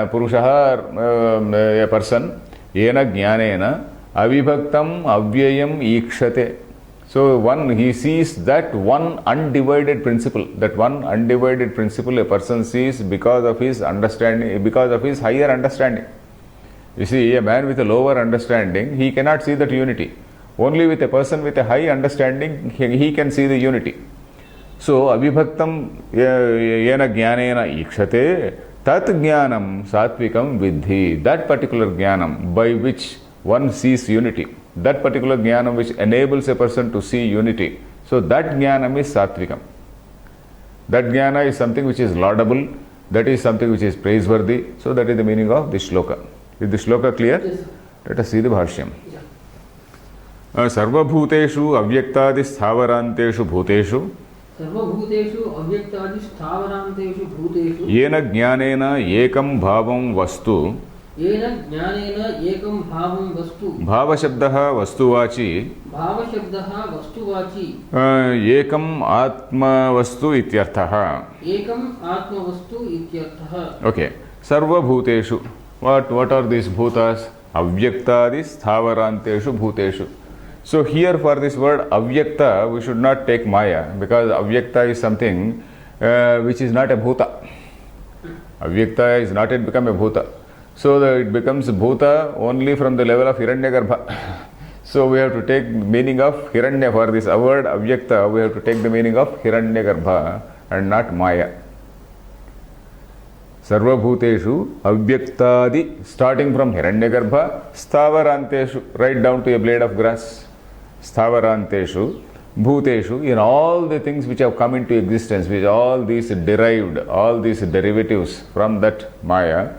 purushaha, a person. Yena jnanena avibhaktam avyayam ikshate. So one, he sees that one undivided principle. That one undivided principle a person sees because of his understanding, because of his higher understanding. You see, a man with a lower understanding, he cannot see that unity. Only with a person with a high understanding, he can see the unity. So, avibhaktam yena jnanena ikshate, tat jnanam satvikam vidhi. That particular jnanam by which one sees unity, that particular jnanam which enables a person to see unity. So, that jnanam is satvikam. That jnana is something which is laudable, that is something which is praiseworthy. So, that is the meaning of this shloka. Is the shloka clear? Yes. Let us see the bhashyam. Yeah. Sarvabhuteshu avyaktadi sthavaranteshu bhuteshu सर्वभूतेषु अव्यक्तादि स्थावरान्तेषु भूतेषु येन ज्ञानेन एकं भावं वस्तु येन ज्ञानेन एकं भावं वस्तु भावशब्दः वस्तुवाची भावशब्दः वस्तुवाची एकम् आत्मवस्तु इत्यर्थः. एकम् आत्मवस्तु इत्यर्थः. Okay. Sarvabhuteshu. What are these bhutas? Avyaktadi sthavaranteshu bhuteshu. So here for this word avyakta, we should not take maya, because avyakta is something which is not a bhuta. Avyakta is not yet become a bhuta. So it becomes bhuta only from the level of Hiranyagarbha. So we have to take meaning of Hiranya for this word avyakta. We have to take the meaning of Hiranyagarbha and not maya. Sarvabhuteshu avyaktadi, starting from Hiranyagarbha, sthavaranteshu, right down to a blade of grass. Sthavaranteshu, bhuteshu, in all the things which have come into existence, which all these derived, all these derivatives from that maya,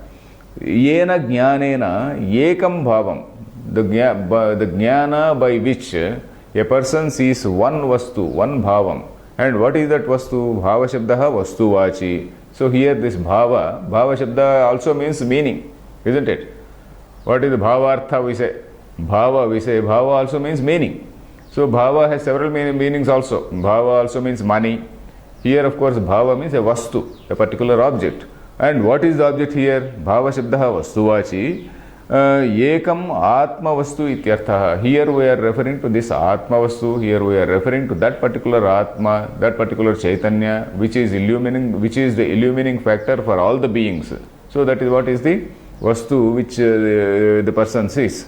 yena jnanena ekam bhavam, the jnana by which a person sees one vastu, one bhavam. And what is that vastu? Bhava shabdaha vastu vachi. So here this bhava shabda also means meaning, isn't it? What is the bhava artha we say? Bhava we say, bhava also means meaning. So bhava has several meanings also. Bhava also means money. Here of course bhava means a vastu, a particular object. And what is the object here? Bhava shabdaha vastuvachi. Ekam atma vastu ityartha. Here we are referring to this atma vastu. Here we are referring to that particular atma, that particular chaitanya, which is the illumining factor for all the beings. So that is what is the vastu which the person sees.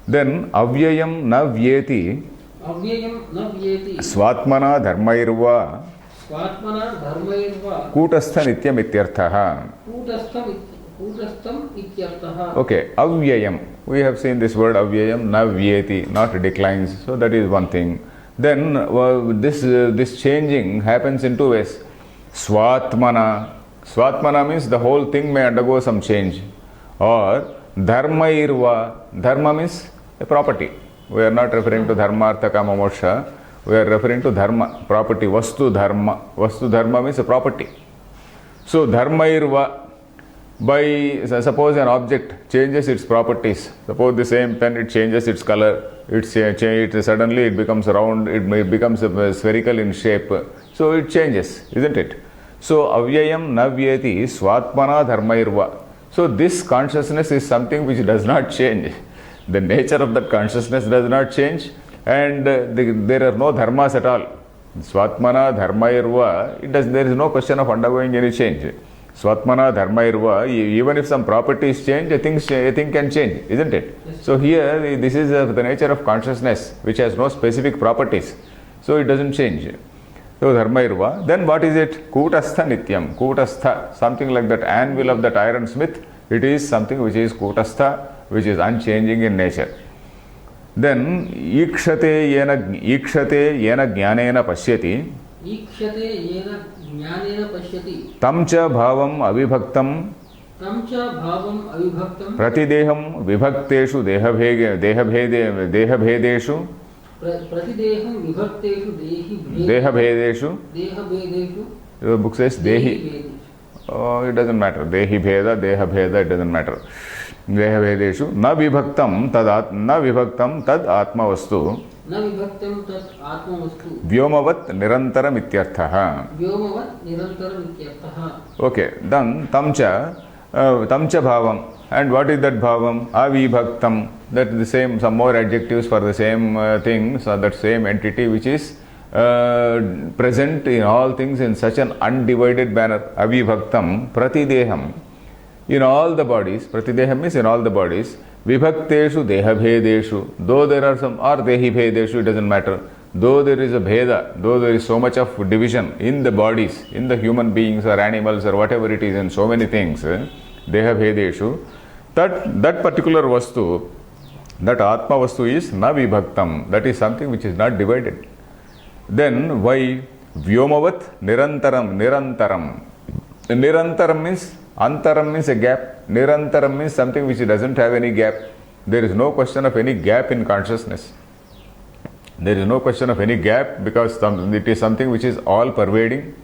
Then avyayam na vyeti. Avyayam na vyeti. Swatmana dharmairva. Swatmana dharmairva. Kutastha nityam ityarthaha. Kutastham ityarthaha. Okay, avyayam. We have seen this word avyayam, na vyeti, not declines. So that is one thing. Then this changing happens in two ways. Swatmana. Swatmana means the whole thing may undergo some change. Or dharmairva. Dharma means a property. We are not referring to dharma, artha, kama, moksha. We are referring to dharma, property, vastu dharma. Vastu dharma means a property. So dharmairva. By suppose an object changes its properties. Suppose the same pen, it changes its color. Suddenly it becomes round. It becomes spherical in shape. So it changes, isn't it? So avyayam na vyeti swatmana dharmairva. So this consciousness is something which does not change. The nature of that consciousness does not change, and there are no dharmas at all. Swatmana dharmairva, there is no question of undergoing any change. Swatmana dharmairva, even if some properties change, a thing can change, isn't it? Yes. So here, this is the nature of consciousness, which has no specific properties. So it doesn't change. So dharmairva, then what is it? Kutastha nityam. Kutastha, something like that anvil of that ironsmith, it is something which is kutastha, which is unchanging in nature. Then ikshate yena jnanena pashyati. ईक्षते येन ज्ञानेन पश्यति Tam cha bhavam avibhaktam तं च भावम् अविभक्तं प्रतिदेहम विभक्तेषु देहभेदेषु प्रतिदेहं विभक्तेषु देहभेदेषु देहभेदेषु Your book says dehi. भेदेषु Oh, it doesn't matter. Dehi bheda, deha bheda, it doesn't matter. Deha bhedeshu na vibhaktam tad atma vastu न विभक्तं तत् आत्मवस्तु vyomavat nirantaram ityarthaha. व्योमवत् निरन्तरम् इत्यर्थः. Okay, then tamcha bhavam. And what is that bhavam? Avibhaktam. That is the same, some more adjectives for the same thing, so that same entity which is present in all things in such an undivided manner. Avibhaktam pratideham. In all the bodies, pratideham means in all the bodies. Vibhakteshu dehabhedeshu. Though there are some, or dehi bhedeshu, it doesn't matter. Though there is a bheda, though there is so much of division in the bodies, in the human beings or animals or whatever it is, in so many things, dehabhedeshu, that particular vastu, that atma vastu is na vibhaktam. That is something which is not divided. Then why vyomavat nirantaram? Nirantaram means, antaram means a gap. Nirantaram means something which doesn't have any gap. There is no question of any gap in consciousness. There is no question of any gap because it is something which is all pervading.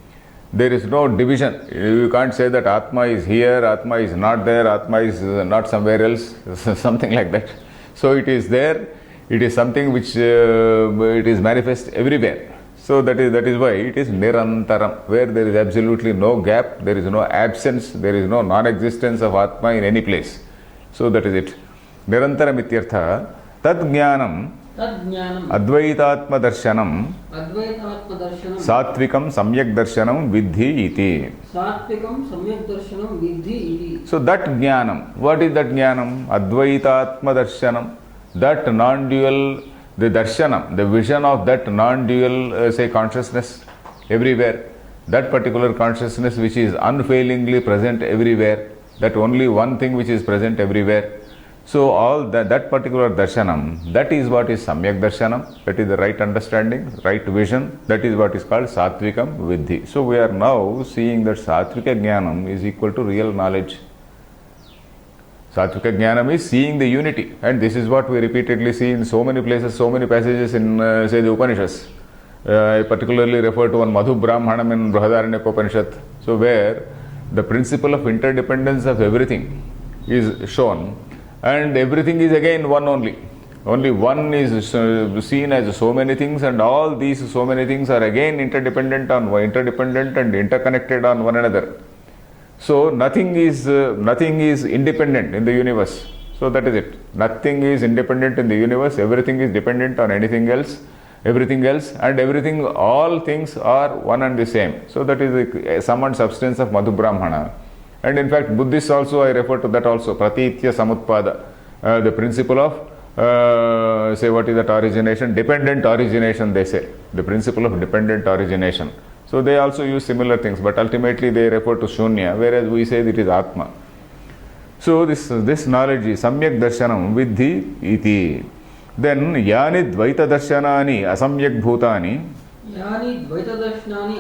There is no division. You can't say that Atma is here, Atma is not there, Atma is not somewhere else, something like that. So it is there. It is something which it is manifest everywhere. So that is why it is nirantaram, where there is absolutely no gap, there is no absence, there is no non-existence of Atma in any place. So that is it. Nirantaram ityartha tad jnanam तज्ज्ञानम् advaitatma darshanam अद्वैतात्मदर्शनं satvikam samyak darshanam vidhi iti. सात्विकं सम्यक् दर्शनं विद्धि इति. So that jnanam, what is that jnanam? Advaitatma darshanam, that non-dual, the darshanam, the vision of that non-dual, say, consciousness everywhere, that particular consciousness which is unfailingly present everywhere, that only one thing which is present everywhere. So all that particular darshanam, that is what is samyak darshanam, that is the right understanding, right vision, that is what is called satvikam vidhi. So we are now seeing that satvika jnanam is equal to real knowledge. Satvika jnanam is seeing the unity, and this is what we repeatedly see in so many places, so many passages in say the Upanishads. I particularly refer to one Madhu Brahmanam in Brihadaranyaka Upanishad, so where the principle of interdependence of everything is shown, and everything is again one only. Only one is seen as so many things, and all these so many things are again interdependent and interconnected on one another. So nothing is independent in the universe. So that is it. Nothing is independent in the universe. Everything is dependent on everything else, and everything, all things are one and the same. So that is the sum and substance of Madhu Brahmana. And in fact, Buddhists also, I refer to that also, Pratitya Samutpada, the principle of, say what is that origination? Dependent origination, they say. The principle of dependent origination. So they also use similar things, but ultimately they refer to Shunya, whereas we say it is Atma. So this knowledge is Samyak Darshanam Vidhi Iti. Then Yani Dvaita Darshanani Asamyak Bhutani यानि द्वैतदर्शनानि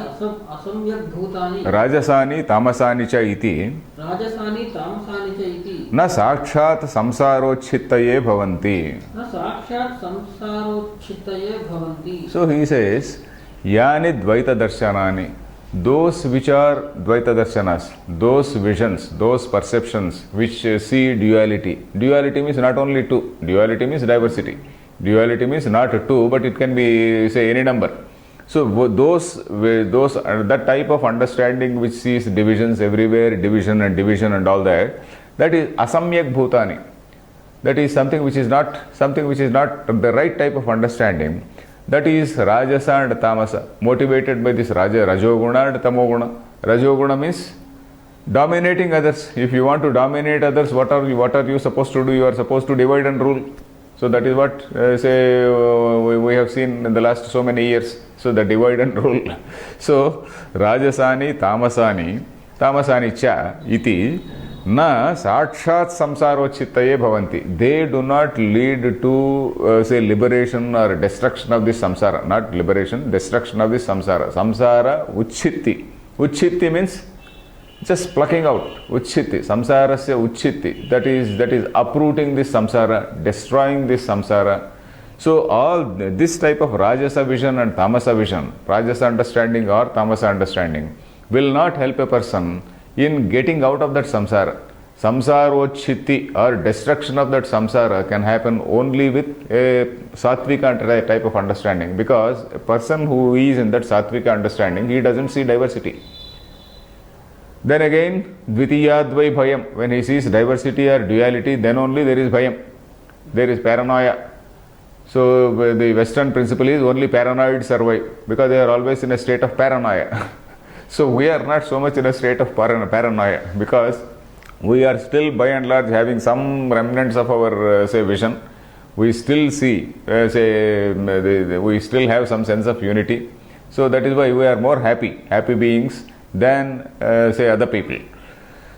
असम्यक् भूतानि Rajasani Tamasani Cha Iti राजसानि तामसानि च इति Na Sakshat Samsarochittaye Bhavanti. न साक्षात् संसारोच्छित्तये भवन्ति. So he says, Yani Dvaita Darshanani, those which are Dvaita Darshanas, those visions, those perceptions which see duality. Duality means not only two, duality means diversity. Duality means not two, but it can be, say, any number. So those that type of understanding which sees divisions everywhere, division and all that, that is asamyak bhutani. That is something which is not the right type of understanding. That is Rajasa and Tamasa, motivated by this Rajoguna and Tamoguna. Rajoguna means Dominating others. If you want to dominate others, what are you supposed to do? You are supposed to divide and rule. So that is what we have seen in the last so many years. So the divide and rule. So Rajasani, Tamasani cha iti na sakshat samsarochittaye bhavanti. They do not lead to liberation or destruction of this samsara. Not liberation, destruction of this samsara. Samsara uchitti. Uchitti means just plucking out. Uchiti. Samsarasya uchiti. That is uprooting this samsara, destroying this samsara. So all this type of Rajasa vision and Tamasa vision, Rajasa understanding or Tamasa understanding, will not help a person in getting out of that samsara. Samsarochiti or destruction of that samsara can happen only with a Sattvika type of understanding, because a person who is in that Sattvika understanding, he doesn't see diversity. Then again, Dvitiyadvai Bhayam. When he sees diversity or duality, then only there is Bhayam. There is paranoia. So the Western principle is only paranoid survive, because they are always in a state of paranoia. So we are not so much in a state of paranoia, because we are still by and large having some remnants of our vision. We still see, we still have some sense of unity. So that is why we are more happy beings than other people.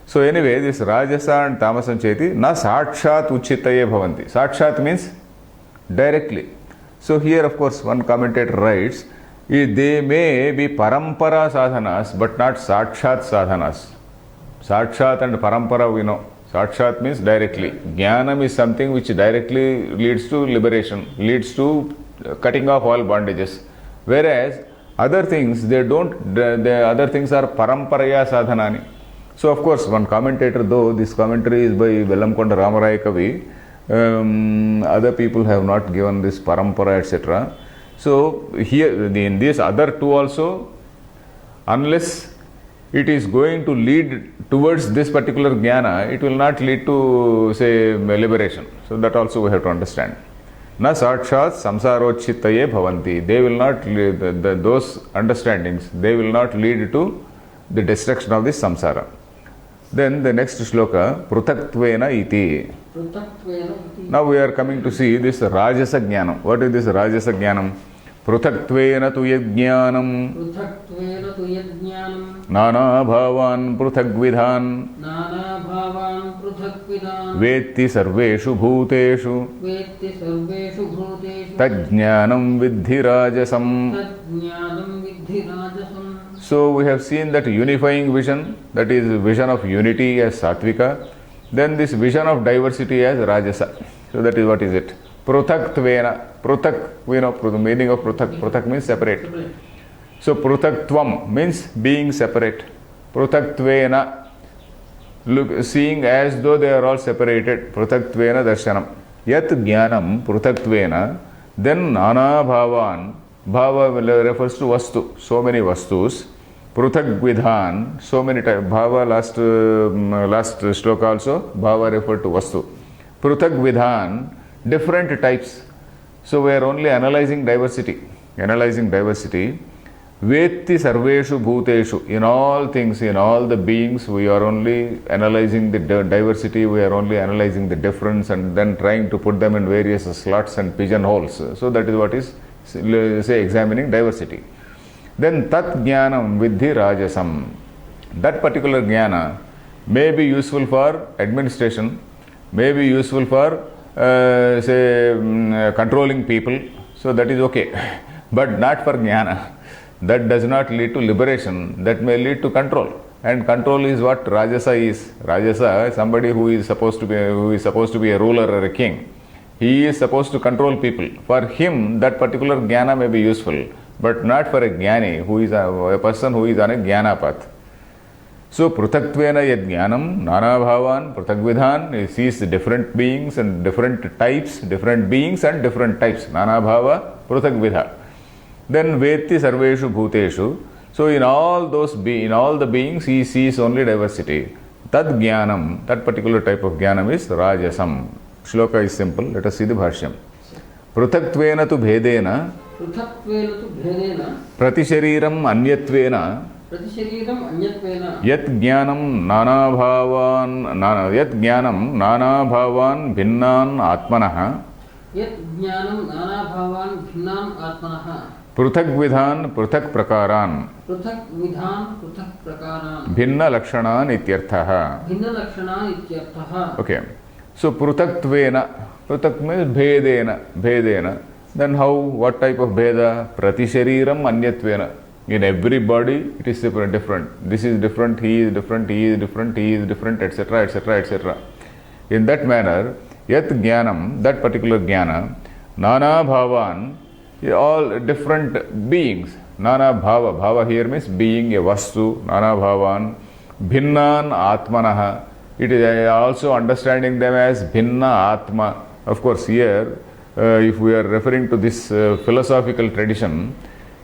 So anyway, this Rajasa and Tamasam cheti na sakshat uchitaye bhavanti. Sakshat means directly. So here of course one commentator writes, they may be parampara sadhanas but not sakshat sadhanas. Sakshat and parampara we know. Sakshat means directly. Jnanam is something which directly leads to liberation, leads to cutting off all bondages. Whereas other things, the other things are paramparaya sadhanani. So of course one commentator, though this commentary is by Bellamkonda Ramaraya Kavi, other people have not given this parampara etc. So here in this other two also, unless it is going to lead towards this particular jnana, it will not lead to liberation. So that also we have to understand. Na sakshat samsarochittaye bhavanti. They will not lead, those understandings, they will not lead to the destruction of this samsara. Then the next shloka, Pruthatvena iti. Now we are coming to see this Rajasa Jnanam. What is this Rajasa Jnanam? Pruthatvena tu yajnanam. Nana bhavan pruthagvidhan. Vetti sarveshu bhuteshu. Tajnanam vidhi rajasam. So we have seen that unifying vision, that is vision of unity as Sattvika. Then this vision of diversity as Rajasa. So that is what is it? Pruthatvena. Pruthak, we know the meaning of Pruthak. Pruthak means separate. So Pruthaktvam means being separate. Pruthatvena, seeing as though they are all separated. Pruthatvena darshanam. Yat jnanam pruthatvena. Then nana bhavan. Bhava refers to vastu. So many vastus. Pruthagvidhan. So many types. Bhava last shloka also. Bhava referred to vastu. Pruthagvidhan. Different types. So we are only analyzing diversity. Vetti sarveshu bhuteshu. In all things, in all the beings, we are only analyzing the diversity, we are only analyzing the difference and then trying to put them in various slots and pigeonholes. So that is what is, examining diversity. Then tat jnanam vidhi rajasam. That particular jnana may be useful for administration, may be useful for controlling people, so that is okay, but not for jnana. That does not lead to liberation, that may lead to control, and control is what Rajasa is. Rajasa is somebody who is supposed to be a ruler or a king. He is supposed to control people. For him, that particular jnana may be useful, but not for a jnani, who is a person who is on a jnana path. So, Pruthatvena yajnanam, nana bhavan, Pruthagvidhan, he sees different beings and different types, different beings and different types, nana bhava, Pruthagvidha. Then Vetti sarveshu bhuteshu. So, in all the beings, he sees only diversity. Tad jnanam, that particular type of jnanam is Rajasam. Shloka is simple, let us see the bhashyam. Pruthatvena tu bhedena. Pratishariram anyatvena. प्रतिशरीरम् अन्यत्वेन यत् ज्ञानं नानाभावान् भिन्नान् आत्मनः यत् ज्ञानं नानाभावान् भिन्नान् आत्मनः पृथग्विधान् पृथक् प्रकारान् पृथक् विधान् पृथक् प्रकारान् भिन्नलक्षणान् इत्यर्थः. भिन्नलक्षणान् इत्यर्थः. Okay. So पृथक्त्वेन, पृथक् means भेदेन. Then how, what type of bheda? Pratishareeram anyatvena. In every body it is different. This is different, he is different, he is different, he is different, etc., etc., etc. In that manner, yat jnanam, that particular jnana, nana bhavan, all different beings. Nana bhava here means being a vastu, nana bhavan, bhinnan atmanaha. It is also understanding them as bhinna atma. Of course, here, if we are referring to this philosophical tradition,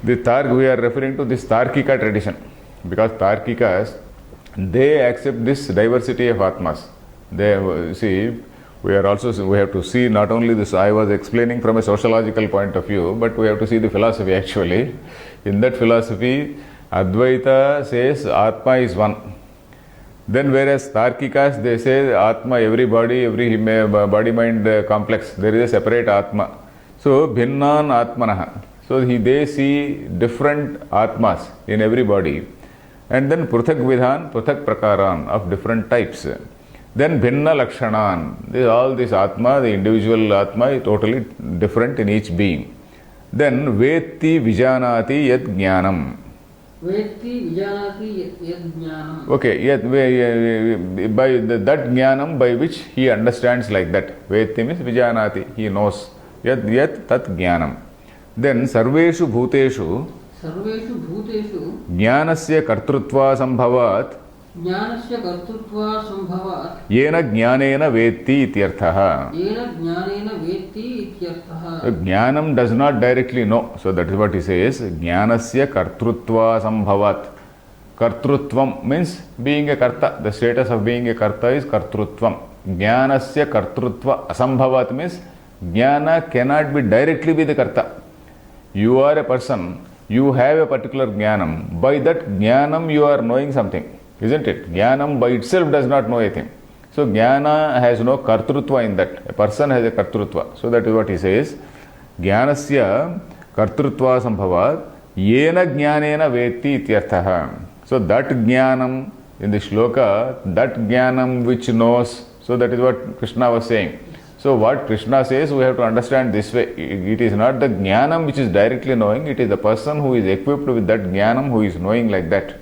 we are referring to this Tarkika tradition, because Tarkikas, they accept this diversity of Atmas. They see, we have to see not only this, I was explaining from a sociological point of view, but we have to see the philosophy actually. In that philosophy, Advaita says Atma is one. Then whereas Tarkikas, they say Atma, every body-mind complex, there is a separate Atma. So, Bhinnan Atmanaha. So, they see different Atmas in every body. And then Pruthak Vidhan, Pruthak Prakaran of different types. Then Bhinna Lakshanan. All this Atma, the individual Atma is totally different in each being. Then Vetti Vijanati Yat Jnanam. Vetti Vijanati Yat Jnanam. Okay, by that Jnanam by which he understands like that. Vetti means Vijanati, he knows. Yat Tat Jnanam. Then Sarveshu Bhuteshu Jnanasya Kartrutva Sambhavat Yena Jnanena Vetti Ityarthaha. Jnanam does not directly know. So that is what he says. Jnanasya Kartrutva Sambhavat. Kartrutvam means being a karta. The status of being a karta is Kartrutvam. Jnanasya Kartrutva Asambhavat means Jnana cannot be directly be the karta. You are a person, you have a particular jnanam. By that jnanam you are knowing something, isn't it? Jnanam by itself does not know anything. So jnana has no kartrutva in that. A person has a kartrutva. So that is what he says. Jnanasya kartrutva sambhavat yena jnanena vetti ityarthaha. So that jnanam in the shloka, that jnanam which knows. So that is what Krishna was saying. So what Krishna says, we have to understand this way. It is not the jnanam which is directly knowing, it is the person who is equipped with that jnanam who is knowing like that.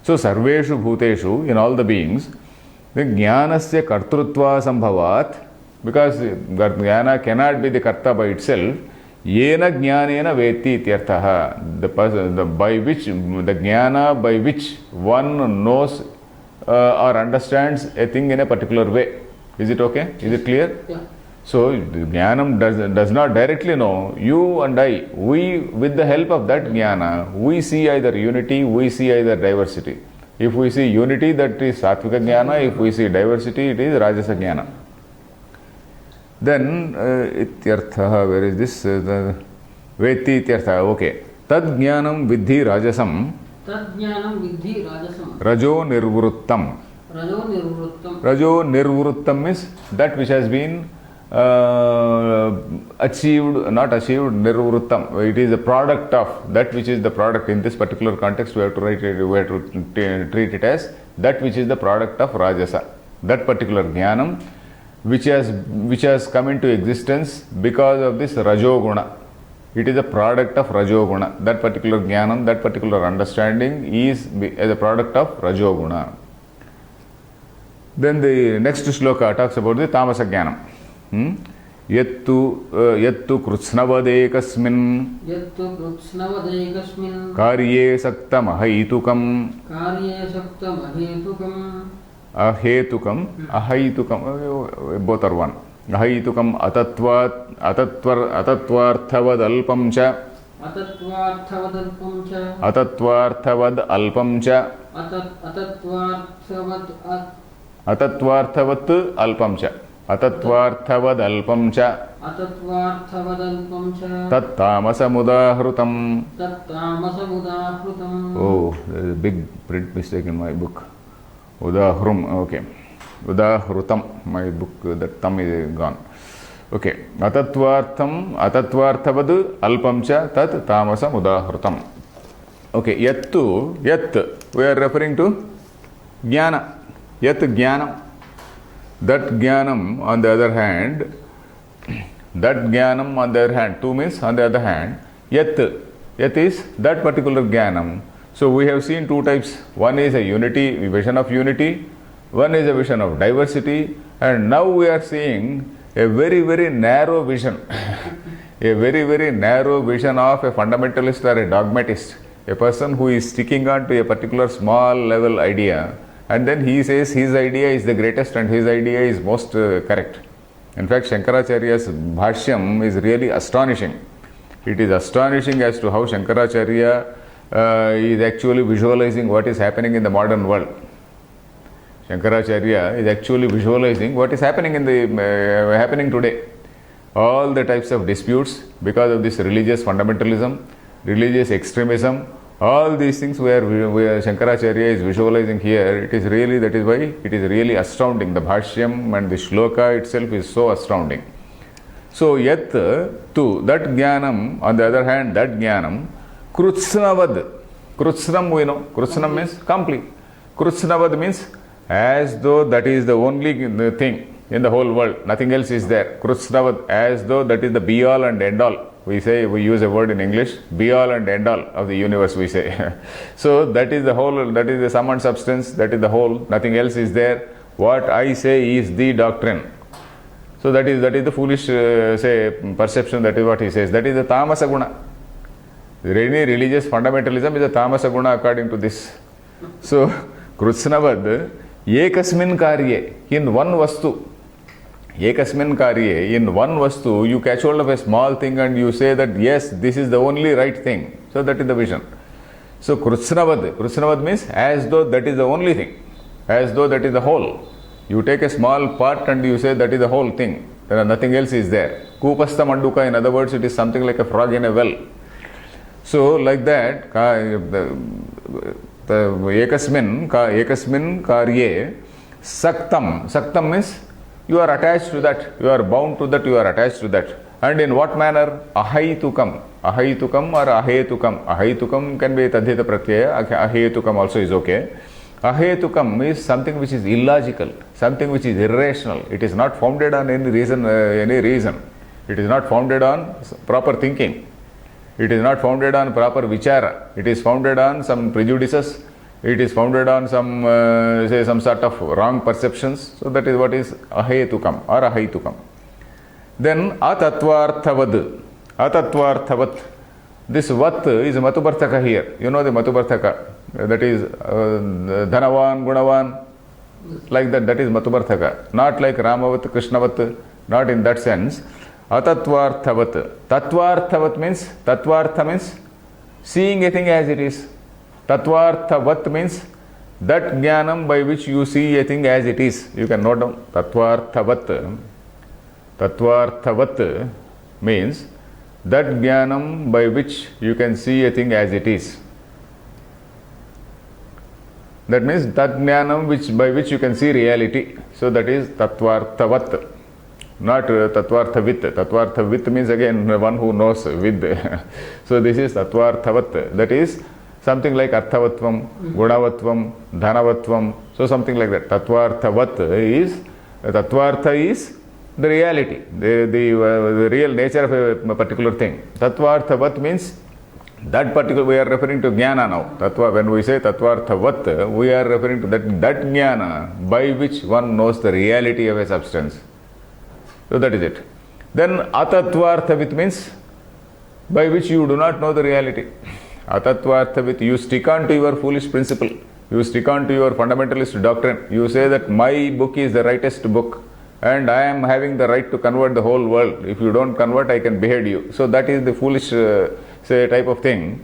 So sarveshu bhuteshu, in all the beings, the jnanasya kartrutva sambhavat, because jnana cannot be the karta by itself, yena jnanena vetti ityarthaha, the jnana by which one knows or understands a thing in a particular way. Is it okay? Is it clear? Yeah. So, Jnanam does not directly know. You and I, we, with the help of that Jnana, we see either unity, we see either diversity. If we see unity, that is Sattvika Jnana. If we see diversity, it is Rajasa Jnana. Then, Ityartha, where is this? Vetti Ityartha, okay. Tad Jnanam Vidhi Rajasam. Tad Jnanam Vidhi Rajasam. Rajo Nirvruttam. Rajo Nirvruttam means that which has been achieved, not achieved, Nirvruttam. It is a product of that which is the product. In this particular context, we have to write it, we have to treat it as that which is the product of Rajasa. That particular Jnanam which has come into existence because of this Rajoguna. It is a product of Rajoguna. That particular Jnanam, that particular understanding is as a product of Rajoguna. Then the next shloka talks about the Tamasa Jnanam. Yattu krutsnavadekasmin karye saktam ahetukam both are one. Ahetukam atatvarthavad alpam cha Atatvarthavat alpam cha. Atatvarthavadalpam cha अतत्वार्थवदल्पं च tattamasamudahrutam. तत्तामसमुदाहृतम्. Oh, there is a big print mistake in my book. Udahrum, okay. Udahrutam, my book, that tam is gone. Okay. Atatvarthavad alpam cha tat tamasam udahrutam. Okay. Yattu, yat, we are referring to jnana. Yat jnanam. That jnanam, on the other hand, two means on the other hand, yat is that particular jnanam. So we have seen two types. One is a unity, vision of unity. One is a vision of diversity. And now we are seeing a very, very narrow vision. A very, very narrow vision of a fundamentalist or a dogmatist. A person who is sticking on to a particular small level idea. And then he says his idea is the greatest and his idea is most correct. In fact, Shankaracharya's Bhashyam is really astonishing. It is astonishing as to how Shankaracharya is actually visualizing what is happening in the modern world. Shankaracharya is actually visualizing what is happening in the happening today. All the types of disputes because of this religious fundamentalism, religious extremism, all these things where Shankaracharya is visualizing here, it is really, that is why it is really astounding. The Bhashyam and the Shloka itself is so astounding. So, yat tu, that jnanam, on the other hand, that jnanam, krutsnavad. Krutsnam we know. Krutsnam means complete. Krutsnavad means as though that is the only thing in the whole world. Nothing else is there. Krutsnavad, as though that is the be all and end all. We use a word in English, be all and end all of the universe, we say. So that is the whole, that is the sum and substance, that is the whole, nothing else is there. What I say is the doctrine. So that is the foolish perception, that is what he says. That is the tamasa guna. Any religious fundamentalism is a tamasa guna according to this. So, Krutsnavad, ekasmin karye, in one vastu. Ekasmin karye, in one vastu, you catch hold of a small thing and you say that yes, this is the only right thing. So that is the vision. So Krutsnavad means as though that is the only thing, as though that is the whole. You take a small part and you say that is the whole thing. Nothing else is there. Kupastha manduka, in other words, it is something like a frog in a well. So like that, the ekasmin karye, saktam means you are attached to that, you are bound to that, you are attached to that. And in what manner? Ahaitukam or ahetukam. Ahaitukam can be tadhita pratyaya, ahetukam also is okay. Ahetukam is something which is illogical, something which is irrational. It is not founded on any reason. It is not founded on proper thinking. It is not founded on proper vichara. It is founded on some prejudices. It is founded on some sort of wrong perceptions. So that is what is ahetukam or ahaitukam. Then atatvarthavad. Atatvarthavat. This vat is matubarthaka here. You know the matubarthaka. That is dhanavan, gunavan. Like that. That is matubarthaka. Not like Ramavat, Krishnavat. Not in that sense. Atatvarthavat. Tatvarthavat means, tatvartha means seeing a thing as it is. Tatvarthavat means that jnanam by which you see a thing as it is. You can note down. Tatvarthavat. Tatvarthavat means that jnanam by which you can see a thing as it is. That means that jnanam by which you can see reality. So that is tatvarthavat. Not tatvarthavit. Tatvarthavit means again one who knows with. So this is tatvarthavat. That is something like arthavatvam, gunavatvam, dhanavatvam. So something like that. Tatvarthavat is, tatvartha is the reality, the real nature of a particular thing. Tatvarthavat means that particular, we are referring to jnana now. When we say tatvarthavat, we are referring to that jnana by which one knows the reality of a substance. So that is it. Then atatvarthavit means by which you do not know the reality. Atatvarthavit, you stick on to your foolish principle. You stick on to your fundamentalist doctrine. You say that my book is the rightest book and I am having the right to convert the whole world. If you don't convert, I can behead you. So that is the foolish type of thing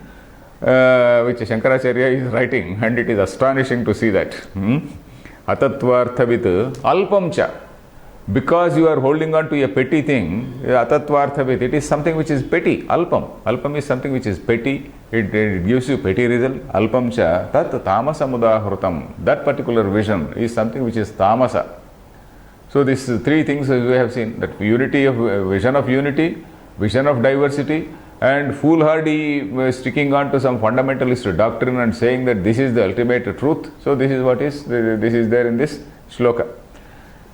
which Shankaracharya is writing, and it is astonishing to see that. Atatvarthavit alpam cha. because you are holding on to a petty thing, atatvarthavid, it is something which is petty, alpam. Alpam is something which is petty, it gives you petty result. Alpam cha tat tamasamudahrutam. That particular vision is something which is tamasa. So these three things as we have seen, that unity of vision of unity, vision of diversity, and foolhardy sticking on to some fundamentalist doctrine and saying that this is the ultimate truth. So this is what is there in this shloka.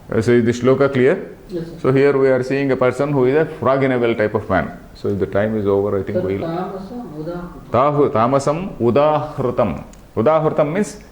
So is the shloka clear? Yes, sir. So here we are seeing a person who is a frog in a well type of man. So if the time is over, I think we will. Tamasam udahrutam. Udahrutam means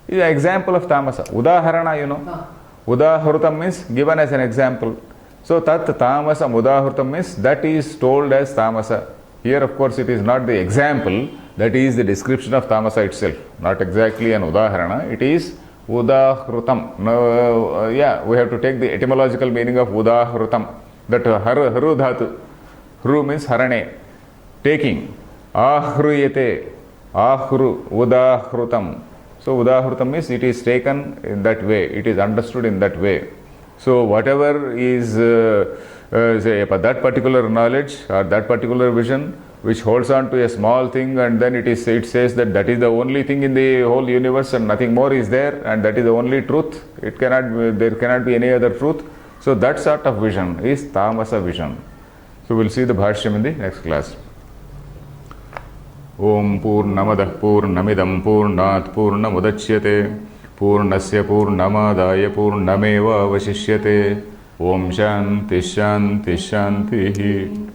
is an example of tamasa. Udaharana, you know. Udahrutam means given as an example. So tat tamasam udahrutam means that is told as tamasa. Here of course it is not the example, that is the description of tamasa itself. Not exactly an udaharana, it is udahrutam. No, we have to take the etymological meaning of udahrutam. That haru dhatu. Hru means harane. Taking. Ahruyate. Ahru. Udahrutam. So udahrutam means it is taken in that way. It is understood in that way. So whatever is say that particular knowledge or that particular vision which holds on to a small thing, and then it says that is the only thing in the whole universe and nothing more is there, and that is the only truth. There cannot be any other truth. So that sort of vision is tamasa vision. So we'll see the bhashyam in the next class. Om Purnamadah Purnamidam Purnat Purnamudachyate Purnasya Purnamadaya Purnameva Vasishyate. Om Shanti Shanti Shanti.